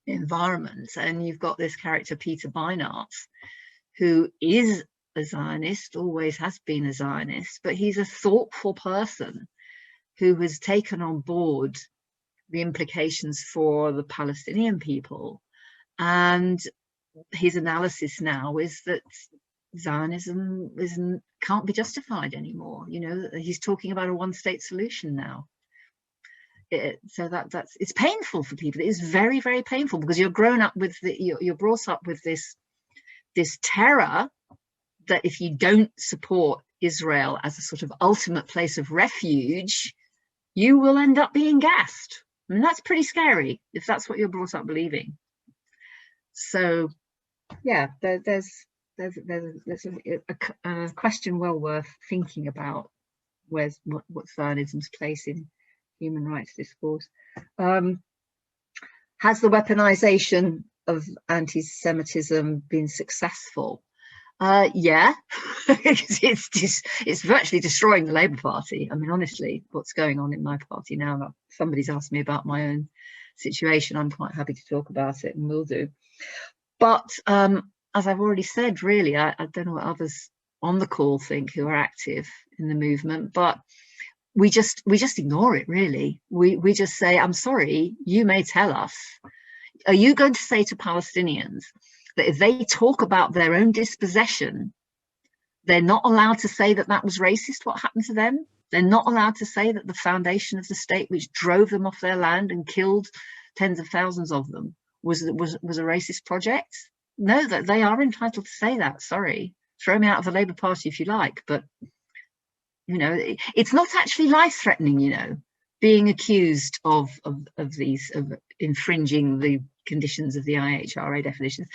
Speaker 1: environment, and you've got this character, Peter Beinart, who is a Zionist, always has been a Zionist, but he's a thoughtful person who has taken on board the implications for the Palestinian people. And his analysis now is that Zionism can't be justified anymore. You know, he's talking about a one-state solution now. So it's painful for people. It is very, very painful because you're grown up with you're brought up with this terror that if you don't support Israel as a sort of ultimate place of refuge, you will end up being gassed. I mean, that's pretty scary if that's what you're brought up believing. So, yeah, there's a question well worth thinking about. What's Zionism's place in human rights discourse? Has the weaponization of anti-Semitism been successful? Yeah, it's virtually destroying the Labour Party. I mean, honestly, what's going on in my party now? Somebody's asked me about my own situation. I'm quite happy to talk about it, and will do. But as I've already said, really, I don't know what others on the call think who are active in the movement, but we just ignore it, really. We just say, I'm sorry, you may tell us. Are you going to say to Palestinians that if they talk about their own dispossession, they're not allowed to say that that was racist, what happened to them? They're not allowed to say that the foundation of the state, which drove them off their land and killed tens of thousands of them, was a racist project? No, that they are entitled to say that. Sorry, throw me out of the Labour Party if you like, but you know, it's not actually life-threatening. You know, being accused of infringing the conditions of the IHRA definitions.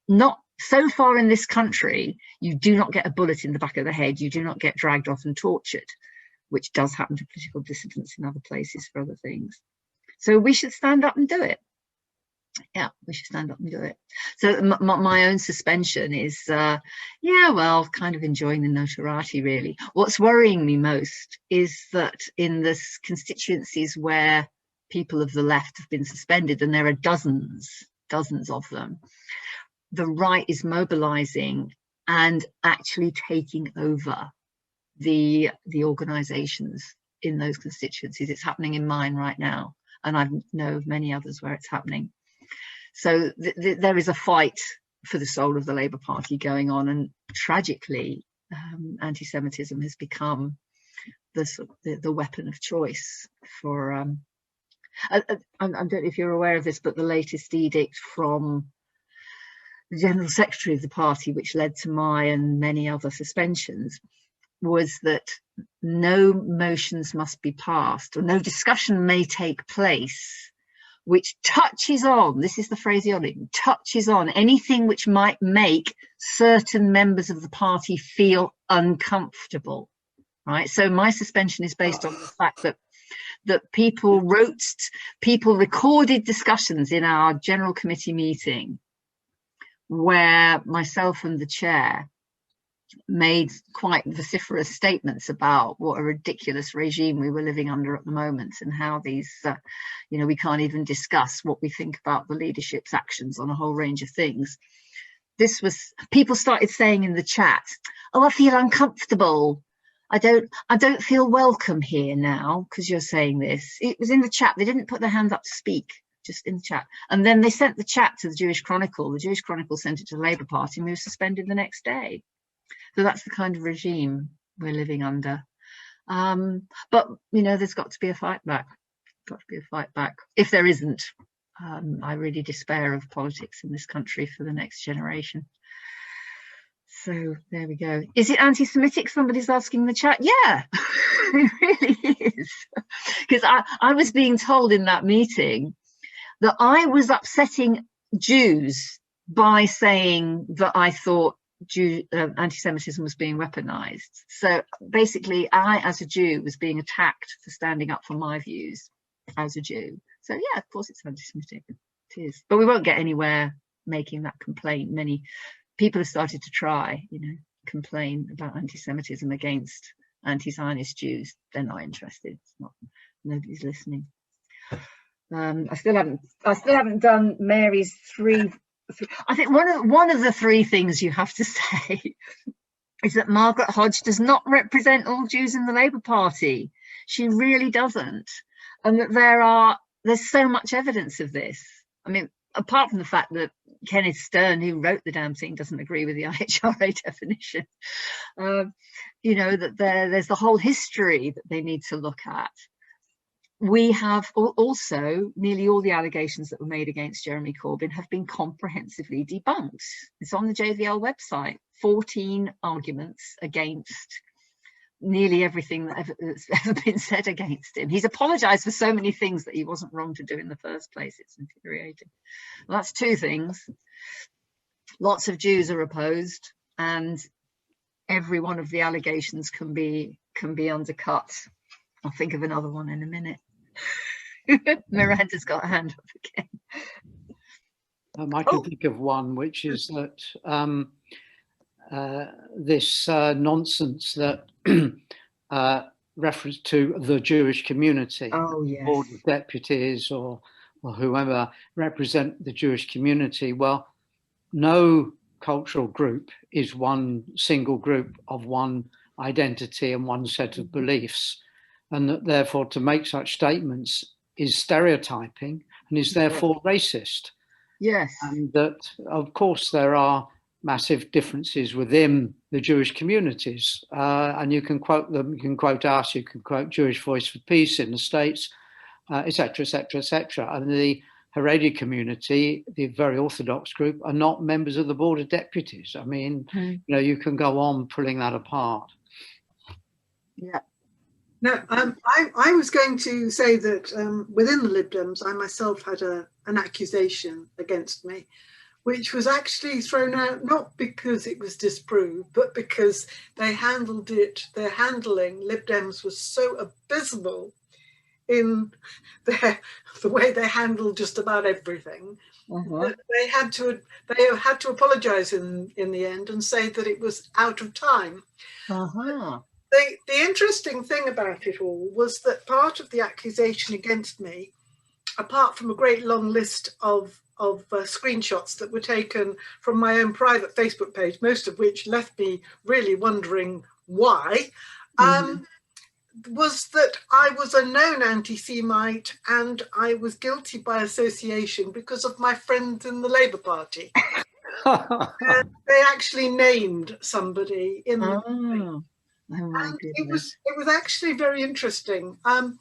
Speaker 1: Not so far in this country, you do not get a bullet in the back of the head. You do not get dragged off and tortured, which does happen to political dissidents in other places for other things. So we should stand up and do it. Yeah, we should stand up and do it. So my own suspension is, yeah, well, kind of enjoying the notoriety, really. What's worrying me most is that in the constituencies where people of the left have been suspended, and there are dozens of them, the right is mobilizing and actually taking over the organizations in those constituencies. It's happening in mine right now, and I know of many others where it's happening. So there is a fight for the soul of the Labour Party going on, and tragically, anti-Semitism has become the weapon of choice for. I don't know if you're aware of this, but the latest edict from the General Secretary of the party, which led to my and many other suspensions, was that no motions must be passed, or no discussion may take place which touches on, this is the phraseology, touches on anything which might make certain members of the party feel uncomfortable, right? So my suspension is based on the fact that people recorded discussions in our general committee meeting where myself and the chair made quite vociferous statements about what a ridiculous regime we were living under at the moment, and how these, you know, we can't even discuss what we think about the leadership's actions on a whole range of things. This was, people started saying in the chat, oh, I feel uncomfortable. I don't feel welcome here now because you're saying this. It was in the chat. They didn't put their hands up to speak, just in the chat. And then they sent the chat to the Jewish Chronicle. The Jewish Chronicle sent it to the Labour Party, and we were suspended the next day. So that's the kind of regime we're living under. But, you know, there's got to be a fight back. Got to be a fight back. If there isn't, I really despair of politics in this country for the next generation. So there we go. Is it anti-Semitic? Somebody's asking in the chat. Yeah, it really is. Because I was being told in that meeting that I was upsetting Jews by saying that I thought anti-Semitism was being weaponized. So basically, I, as a Jew, was being attacked for standing up for my views as a Jew. So yeah, of course it's anti-Semitic. It is. But we won't get anywhere making that complaint. Many people have started to try, you know, complain about anti-Semitism against anti-Zionist Jews. They're not interested. It's not. Nobody's listening. I still haven't done Mary's three. I think one of the three things you have to say is that Margaret Hodge does not represent all Jews in the Labour Party. She really doesn't, and that there's so much evidence of this. I mean, apart from the fact that Kenneth Stern, who wrote the damn thing, doesn't agree with the IHRA definition, you know, that there's the whole history that they need to look at. We have also, nearly all the allegations that were made against Jeremy Corbyn have been comprehensively debunked. It's on the JVL website, 14 arguments against nearly everything that's ever been said against him. He's apologised for so many things that he wasn't wrong to do in the first place. It's infuriating. Well, that's two things. Lots of Jews are opposed, and every one of the allegations can be undercut. I'll think of another one in a minute. Miranda's got a hand up again.
Speaker 4: I can think of one, which is that this nonsense that reference to the Jewish community, board of deputies or whoever represent the Jewish community. Well, no cultural group is one single group of one identity and one set of beliefs, and that therefore to make such statements is stereotyping and is therefore racist.
Speaker 1: Yes.
Speaker 4: And that, of course, there are massive differences within the Jewish communities. And you can quote them, you can quote us, you can quote Jewish Voice for Peace in the States, etc., etc., etc. And the Haredi community, the very Orthodox group, are not members of the Board of Deputies. I mean, you know, you can go on pulling that apart.
Speaker 1: Yeah.
Speaker 5: No, I was going to say that within the Lib Dems, I myself had an accusation against me, which was actually thrown out not because it was disproved, but because they handled it, their handling, Lib Dems was so abysmal in the way they handled just about everything. But they had to apologize in the end and say that it was out of time. The interesting thing about it all was that part of the accusation against me, apart from a great long list of screenshots that were taken from my own private Facebook page, most of which left me really wondering why, was that I was a known anti-Semite and I was guilty by association because of my friends in the Labour Party. And they actually named somebody in the and it was actually very interesting. And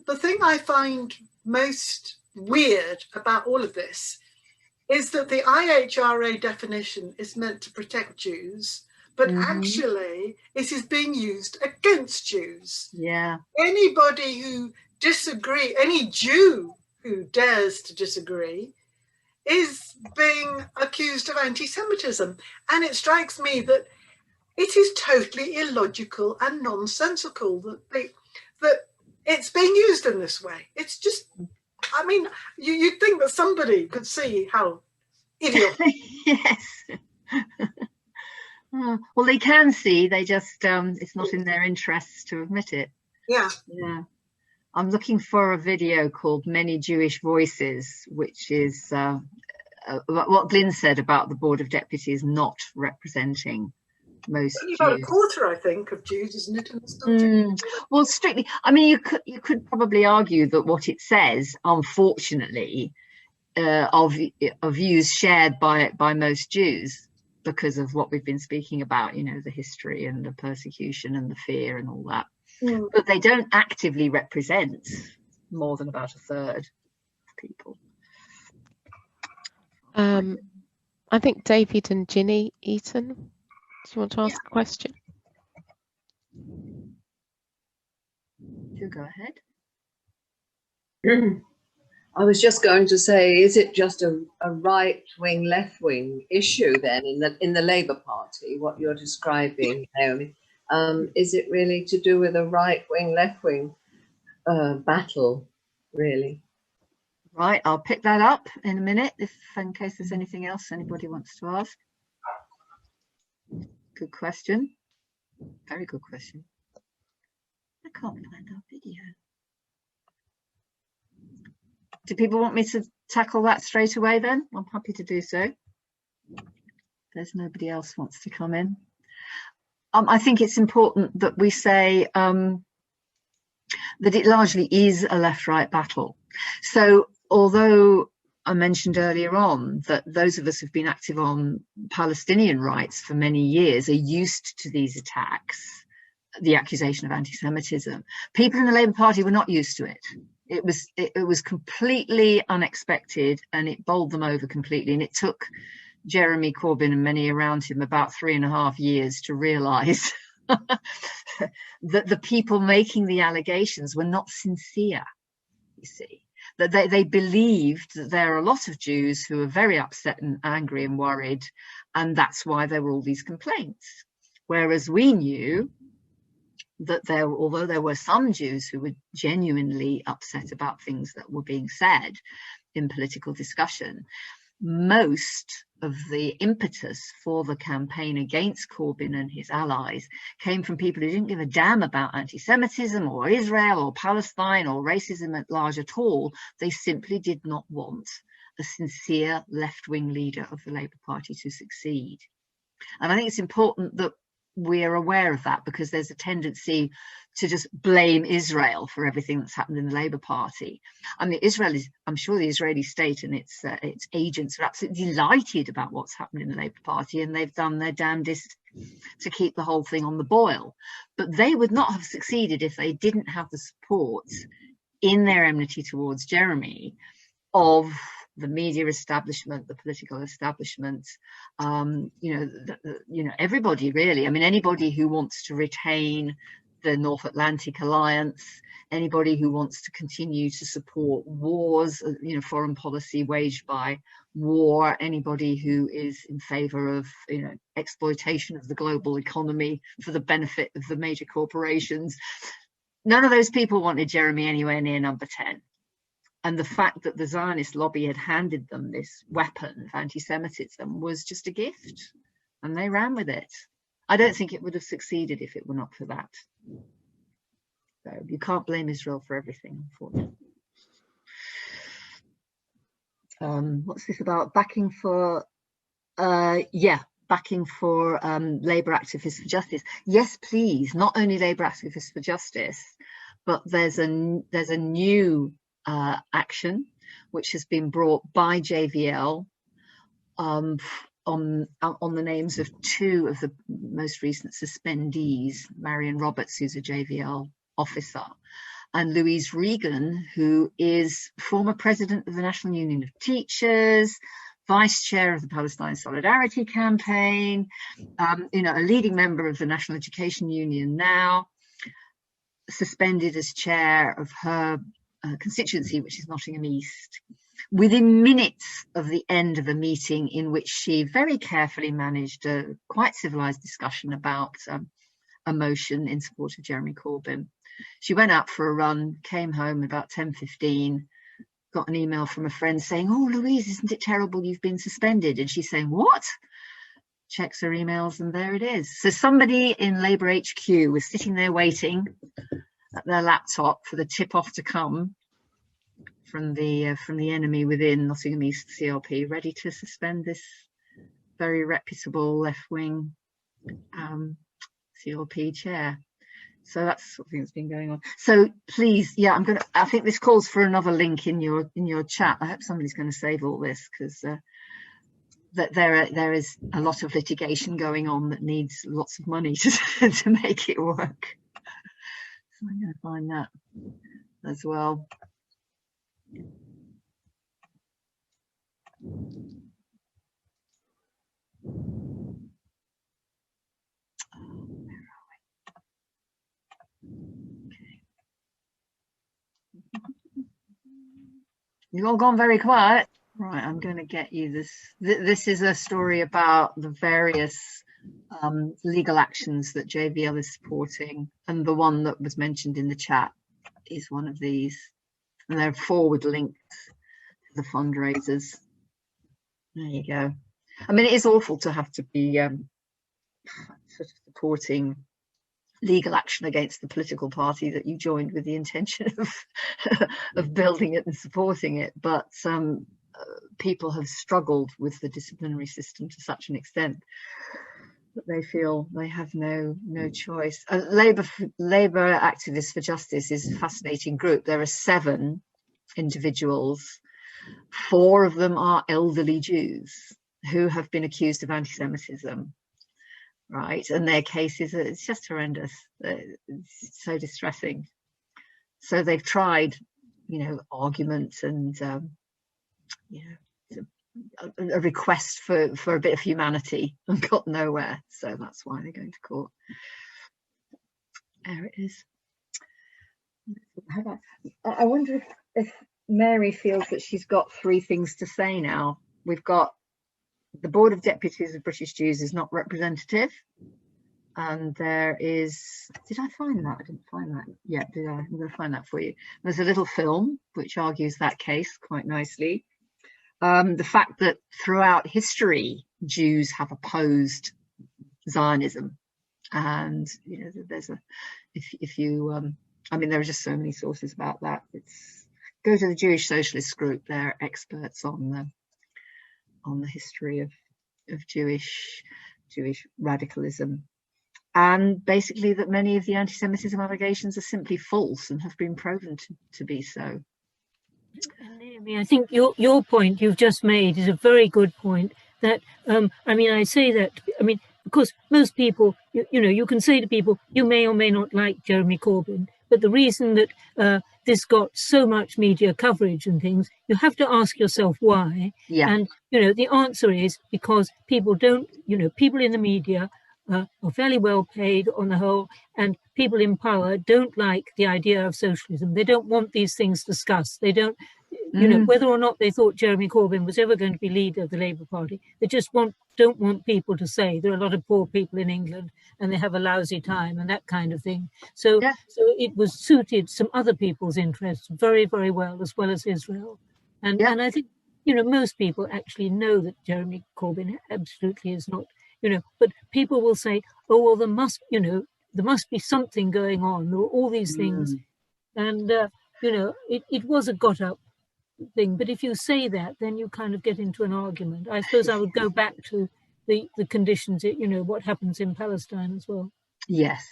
Speaker 5: the thing I find most weird about all of this is that the IHRA definition is meant to protect Jews, but actually it is being used against Jews.
Speaker 1: Yeah.
Speaker 5: Anybody who disagree, any Jew who dares to disagree, is being accused of anti-Semitism. And it strikes me that it is totally illogical and nonsensical that it's being used in this way. It's just, I mean, you'd think that somebody could see how idiotic.
Speaker 1: Yes. Well, they can see, they just, it's not in their interests to admit it.
Speaker 5: Yeah.
Speaker 1: Yeah. I'm looking for a video called Many Jewish Voices, which is what Glyn said about the Board of Deputies not representing most
Speaker 5: Only
Speaker 1: Jews.
Speaker 5: about a quarter, I think, of Jews, isn't it, in this country?
Speaker 1: Well, strictly, I mean, you could probably argue that what it says, unfortunately, are views shared by most Jews because of what we've been speaking about, you know, the history and the persecution and the fear and all that. But they don't actively represent more than about a third of people.
Speaker 3: I think David and Ginny Eaton, do you want to ask a question?
Speaker 1: Do go ahead.
Speaker 9: I was just going to say, is it just a right-wing, left-wing issue then in the Labour Party, what you're describing, Naomi? Is it really to do with a right-wing, left-wing battle, really?
Speaker 1: Right, I'll pick that up in a minute, in case there's anything else anybody wants to ask. Good question. Very good question. I can't find our video. Do people want me to tackle that straight away then? I'm happy to do so. There's nobody else wants to come in. I think it's important that we say that it largely is a left-right battle. So although I mentioned earlier on that those of us who've been active on Palestinian rights for many years are used to these attacks, the accusation of anti-Semitism, people in the Labour Party were not used to it. It was completely unexpected and it bowled them over completely. And it took Jeremy Corbyn and many around him about 3.5 years to realise that the people making the allegations were not sincere, you see. That they believed that there are a lot of Jews who are very upset and angry and worried, and that's why there were all these complaints. Whereas we knew that although there were some Jews who were genuinely upset about things that were being said in political discussion, most of the impetus for the campaign against Corbyn and his allies came from people who didn't give a damn about anti-Semitism or Israel or Palestine or racism at large at all. They simply did not want a sincere left-wing leader of the Labour Party to succeed. And I think it's important that we're aware of that, because there's a tendency to just blame Israel for everything that's happened in the Labour Party. I mean, I'm sure the Israeli state and its agents are absolutely delighted about what's happened in the Labour Party, and they've done their damnedest to keep the whole thing on the boil. But they would not have succeeded if they didn't have the support in their enmity towards Jeremy of the media establishment, the political establishment, everybody really. I mean, anybody who wants to retain the North Atlantic Alliance, anybody who wants to continue to support wars, foreign policy waged by war, anybody who is in favor of, exploitation of the global economy for the benefit of the major corporations. none of those people wanted Jeremy anywhere near number 10. And the fact that the Zionist lobby had handed them this weapon of anti-Semitism was just a gift, and they ran with it. I don't think it would have succeeded if it were not for that. So you can't blame Israel for everything, unfortunately. What's this about? Backing for, backing for Labour activists for justice. Yes, please. Not only Labour activists for justice, but there's a new action which has been brought by JVL on the names of two of the most recent suspendees, Marion Roberts, who's a JVL officer, and Louise Regan, who is former president of the National Union of Teachers, vice chair of the Palestine Solidarity Campaign, a leading member of the National Education Union now, suspended as chair of her constituency, which is Nottingham East, within minutes of the end of a meeting in which she very carefully managed a quite civilized discussion about a motion in support of Jeremy Corbyn. She went out for a run, came home about 10:15, got an email from a friend saying, "Oh, Louise, isn't it terrible you've been suspended?" And she's saying, "What?" Checks her emails and there it is. So somebody in Labour HQ was sitting there waiting at their laptop for the tip-off to come from the enemy within Nottingham East CLP, ready to suspend this very reputable left-wing CLP chair. So that's something that's been going on. So please, yeah, I think this calls for another link in your chat. I hope somebody's going to save all this, because that there is a lot of litigation going on that needs lots of money to make it work. So I'm going to find that as well. You've all gone very quiet. Right, I'm going to get you this. This is a story about the various legal actions that JVL is supporting, and the one that was mentioned in the chat is one of these, and they're forward linked to the fundraisers. There you go. I mean, it is awful to have to be sort of supporting legal action against the political party that you joined with the intention of building it and supporting it, but people have struggled with the disciplinary system to such an extent that they feel they have no choice. Labour Activists for Justice is a fascinating group. There are 7 individuals. 4 of them are elderly Jews who have been accused of anti-Semitism. Right, and their cases, it's just horrendous. It's so distressing. So they've tried, arguments and, a request for a bit of humanity and got nowhere. So that's why they're going to court. There it is. I wonder if Mary feels that she's got 3 things to say now. We've got the Board of Deputies of British Jews is not representative, and there is, did I find that? I didn't find that yet, did I? I'm going to find that for you. There's a little film which argues that case quite nicely. The fact that throughout history Jews have opposed Zionism, and there's I mean, there are just so many sources about that. Go to the Jewish Socialist Group; they're experts on the history of Jewish radicalism, and basically that many of the anti-Semitism allegations are simply false and have been proven to be so.
Speaker 7: And Naomi, I think your point you've just made is a very good point. That I say that because most people, you can say to people, you may or may not like Jeremy Corbyn, but the reason that this got so much media coverage and things, you have to ask yourself why. Yeah. And the answer is because people don't, people in the media are fairly well paid on the whole, and people in power don't like the idea of socialism. They don't want these things discussed. They don't, you know, whether or not they thought Jeremy Corbyn was ever going to be leader of the Labour Party. They just don't want people to say there are a lot of poor people in England and they have a lousy time and that kind of thing. So, so it was suited some other people's interests very, very well as Israel. And I think, you know, most people actually know that Jeremy Corbyn absolutely is not, you know, but people will say, oh, well, there must be something going on. There were all these things. And, you know, it was a got up thing. But if you say that, then you kind of get into an argument. I suppose I would go back to the conditions, you know, what happens in Palestine as well.
Speaker 1: Yes.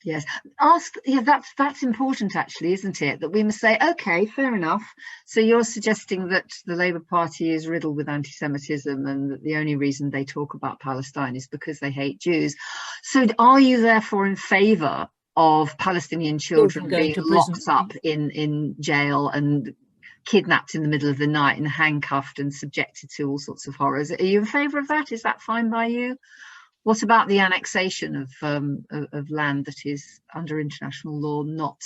Speaker 1: That's important, actually, isn't it? That we must say, okay, fair enough. So you're suggesting that the Labour Party is riddled with anti-Semitism and that the only reason they talk about Palestine is because they hate Jews. So are you therefore in favour of Palestinian children being locked up in jail and kidnapped in the middle of the night and handcuffed and subjected to all sorts of horrors? Are you in favour of that? Is that fine by you? What about the annexation of land that is under international law not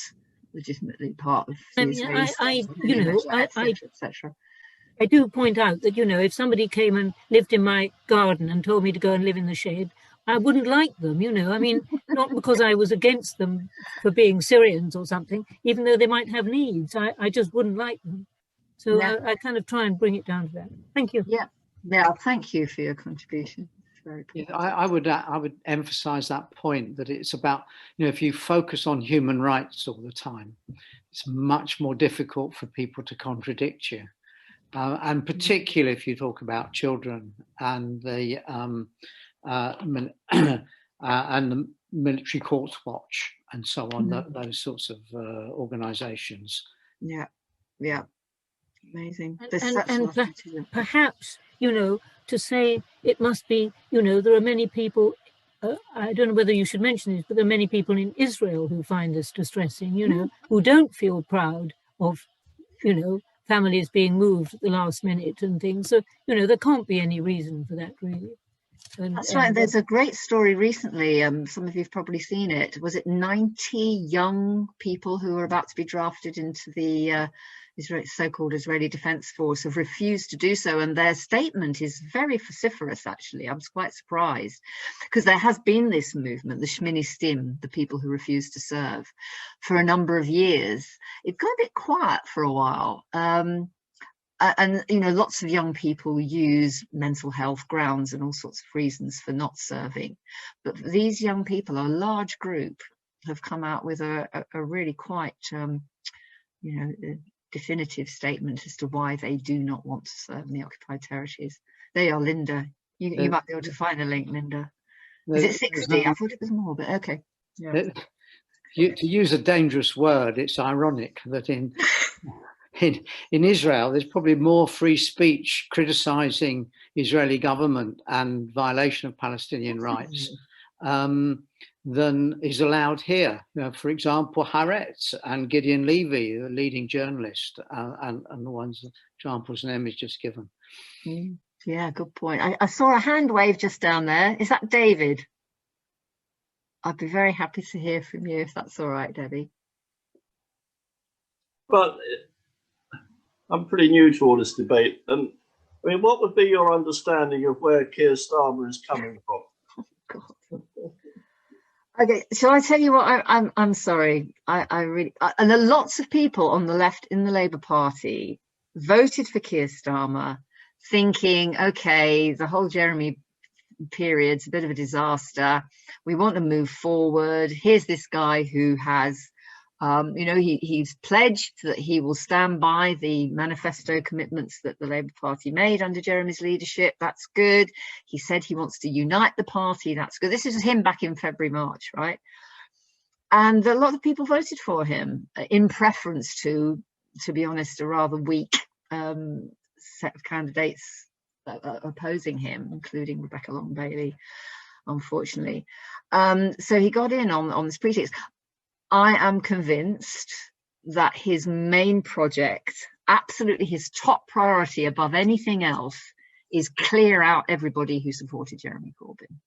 Speaker 1: legitimately part of the Israeli state, etc.?
Speaker 7: I do point out that, you know, if somebody came and lived in my garden and told me to go and live in the shed, I wouldn't like them, you know. I mean, not because I was against them for being Syrians or something, even though they might have needs. I just wouldn't like them. So I kind of try and bring it down to that. Thank you.
Speaker 1: Yeah, thank you for your contribution.
Speaker 4: I would emphasize that point, that it's about, you know, if you focus on human rights all the time, it's much more difficult for people to contradict you. And particularly if you talk about children and the and the Military Courts Watch and so on, those sorts of organisations.
Speaker 1: Yeah, amazing.
Speaker 7: And perhaps, you know, to say it must be, you know, there are many people, I don't know whether you should mention this, but there are many people in Israel who find this distressing, you know, who don't feel proud of, you know, families being moved at the last minute and things. So, you know, there can't be any reason for that, really.
Speaker 1: That's right. There's a great story recently. Some of you've probably seen it. Was it 90 young people who were about to be drafted into the so-called Israeli Defense Force have refused to do so, and their statement is very vociferous, actually. I was quite surprised, because there has been this movement, the Shmini Stim, the people who refuse to serve, for a number of years. It got a bit quiet for a while, and you know, lots of young people use mental health grounds and all sorts of reasons for not serving, but these young people, a large group, have come out with a really quite you know, definitive statement as to why they do not want to serve in the occupied territories. They are, Linda. You might be able to find a link, Linda. Is it 60? I thought it was more, but okay. Yeah.
Speaker 4: To use a dangerous word, it's ironic that in Israel there's probably more free speech criticising Israeli government and violation of Palestinian rights than is allowed here. You know, for example, Haaretz and Gideon Levy, the leading journalist, and the ones examples Naomi has just given.
Speaker 1: Yeah, good point. I saw a hand wave just down there. Is that David? I'd be very happy to hear from you if that's all right, Debbie.
Speaker 10: Well, I'm pretty new to all this debate. I mean, what would be your understanding of where Keir Starmer is coming from?
Speaker 1: Oh, God. Okay, shall I tell you what? I'm sorry. I really, and there are lots of people on the left in the Labour Party voted for Keir Starmer, thinking, okay, the whole Jeremy period's a bit of a disaster. We want to move forward. Here's this guy who has, you know, he's pledged that he will stand by the manifesto commitments that the Labour Party made under Jeremy's leadership. That's good. He said he wants to unite the party. That's good. This is him back in February, March, right? And a lot of people voted for him in preference to be honest, a rather weak set of candidates opposing him, including Rebecca Long-Bailey, unfortunately. So he got in on this pretext. I am convinced that his main project, absolutely his top priority above anything else, is clear out everybody who supported Jeremy Corbyn.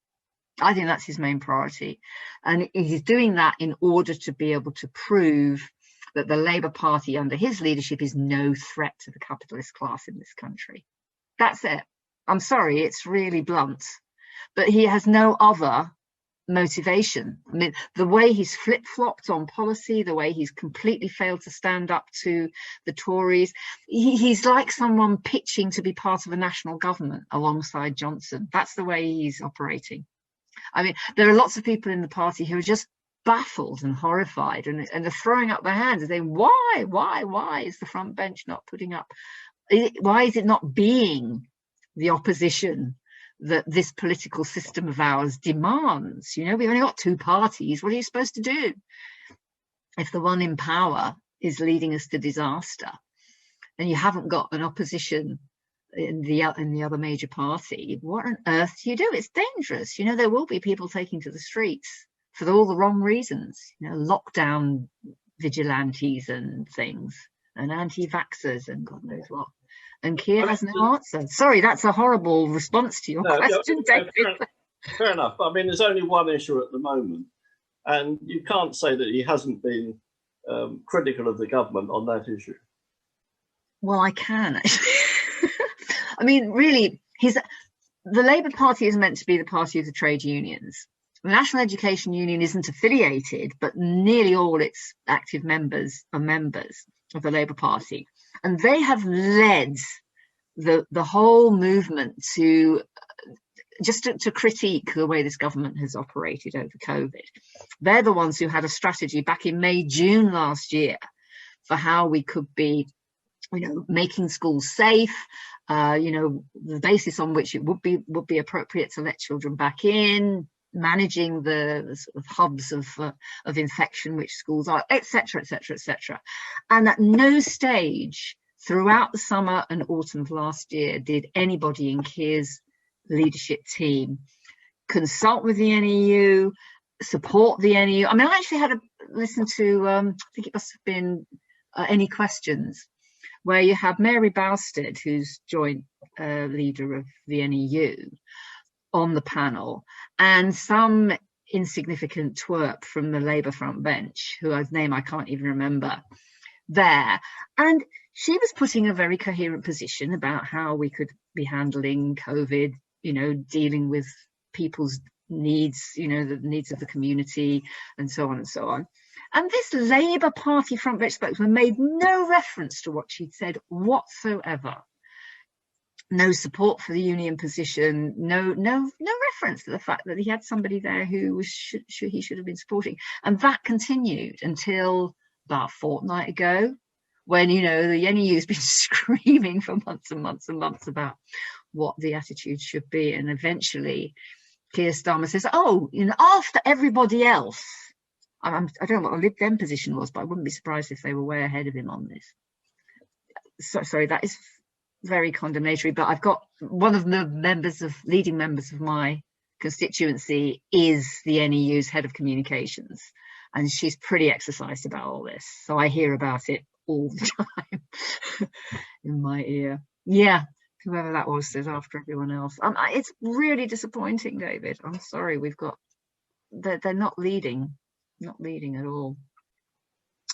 Speaker 1: I think that's his main priority. And he's doing that in order to be able to prove that the Labour Party under his leadership is no threat to the capitalist class in this country. That's it. I'm sorry, it's really blunt, but he has no other motivation. I mean, the way he's flip-flopped on policy, the way he's completely failed to stand up to the Tories, he's like someone pitching to be part of a national government alongside Johnson. That's the way he's operating. I mean, there are lots of people in the party who are just baffled and horrified, and they're throwing up their hands and saying, why is the front bench not putting up, why is it not being the opposition that this political system of ours demands? You know, we've only got two parties. What are you supposed to do if the one in power is leading us to disaster and you haven't got an opposition in the other major party? What on earth do you do? It's dangerous. You know, there will be people taking to the streets for all the wrong reasons, you know, lockdown vigilantes and things, and anti-vaxxers and God knows what. And Keir has no answer. Sorry, that's a horrible response to your question, David.
Speaker 10: Fair enough. I mean, there's only one issue at the moment, and you can't say that he hasn't been critical of the government on that issue.
Speaker 1: Well, I can actually. I mean, really, the Labour Party is meant to be the party of the trade unions. The National Education Union isn't affiliated, but nearly all its active members are members of the Labour Party. And they have led the whole movement to critique the way this government has operated over COVID. They're the ones who had a strategy back in May, June last year for how we could be, you know, making schools safe, you know, the basis on which it would be appropriate to let children back in, managing the sort of hubs of infection which schools are, etc., etc., etc. And at no stage throughout the summer and autumn of last year did anybody in Keir's leadership team consult with the NEU, support the NEU. I mean, I actually had a listen to, I think it must have been Any Questions, where you have Mary Bousted, who's joint leader of the NEU, on the panel, and some insignificant twerp from the Labour front bench, whose name I can't even remember, there. And she was putting a very coherent position about how we could be handling COVID, you know, dealing with people's needs, you know, the needs of the community, and so on and so on. And this Labour Party front bench spokesman made no reference to what she'd said whatsoever. No support for the union position, no reference to the fact that he had somebody there who was he should have been supporting. And that continued until about a fortnight ago, when, you know, the NEU's been screaming for months and months and months about what the attitude should be. And eventually Keir Starmer says, oh, you know, after everybody else, I don't know what the Lib Dem position was, but I wouldn't be surprised if they were way ahead of him on this. So, sorry, that is very condemnatory, but I've got one of the leading members of my constituency is the NEU's head of communications, and she's pretty exercised about all this, so I hear about it all the time in my ear. Yeah, whoever that was says after everyone else. It's really disappointing, David. I'm sorry, they're not leading at all.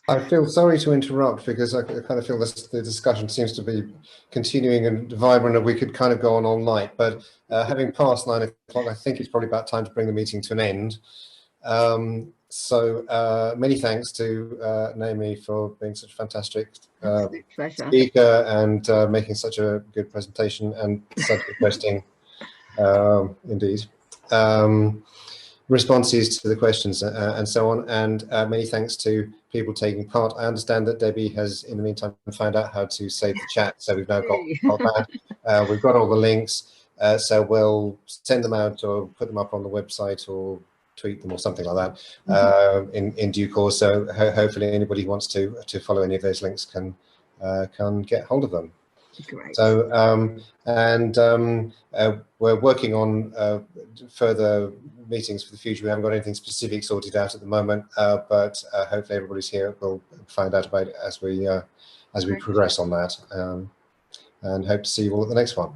Speaker 2: I feel sorry to interrupt, because I kind of feel the discussion seems to be continuing and vibrant, and we could kind of go on all night. But having passed 9 o'clock, I think it's probably about time to bring the meeting to an end. So many thanks to Naomi for being such a fantastic speaker and making such a good presentation and such interesting, indeed, responses to the questions and so on. And many thanks to people taking part. I understand that Debbie has, in the meantime, found out how to save the chat, so we've now got that. We've got all the links, so we'll send them out or put them up on the website or tweet them or something like that in due course. So hopefully anybody who wants to follow any of those links can get hold of them.
Speaker 1: Great.
Speaker 2: So we're working on further meetings for the future. We haven't got anything specific sorted out at the moment, but hopefully everybody's here. We'll find out about it as we progress on that, and hope to see you all at the next one.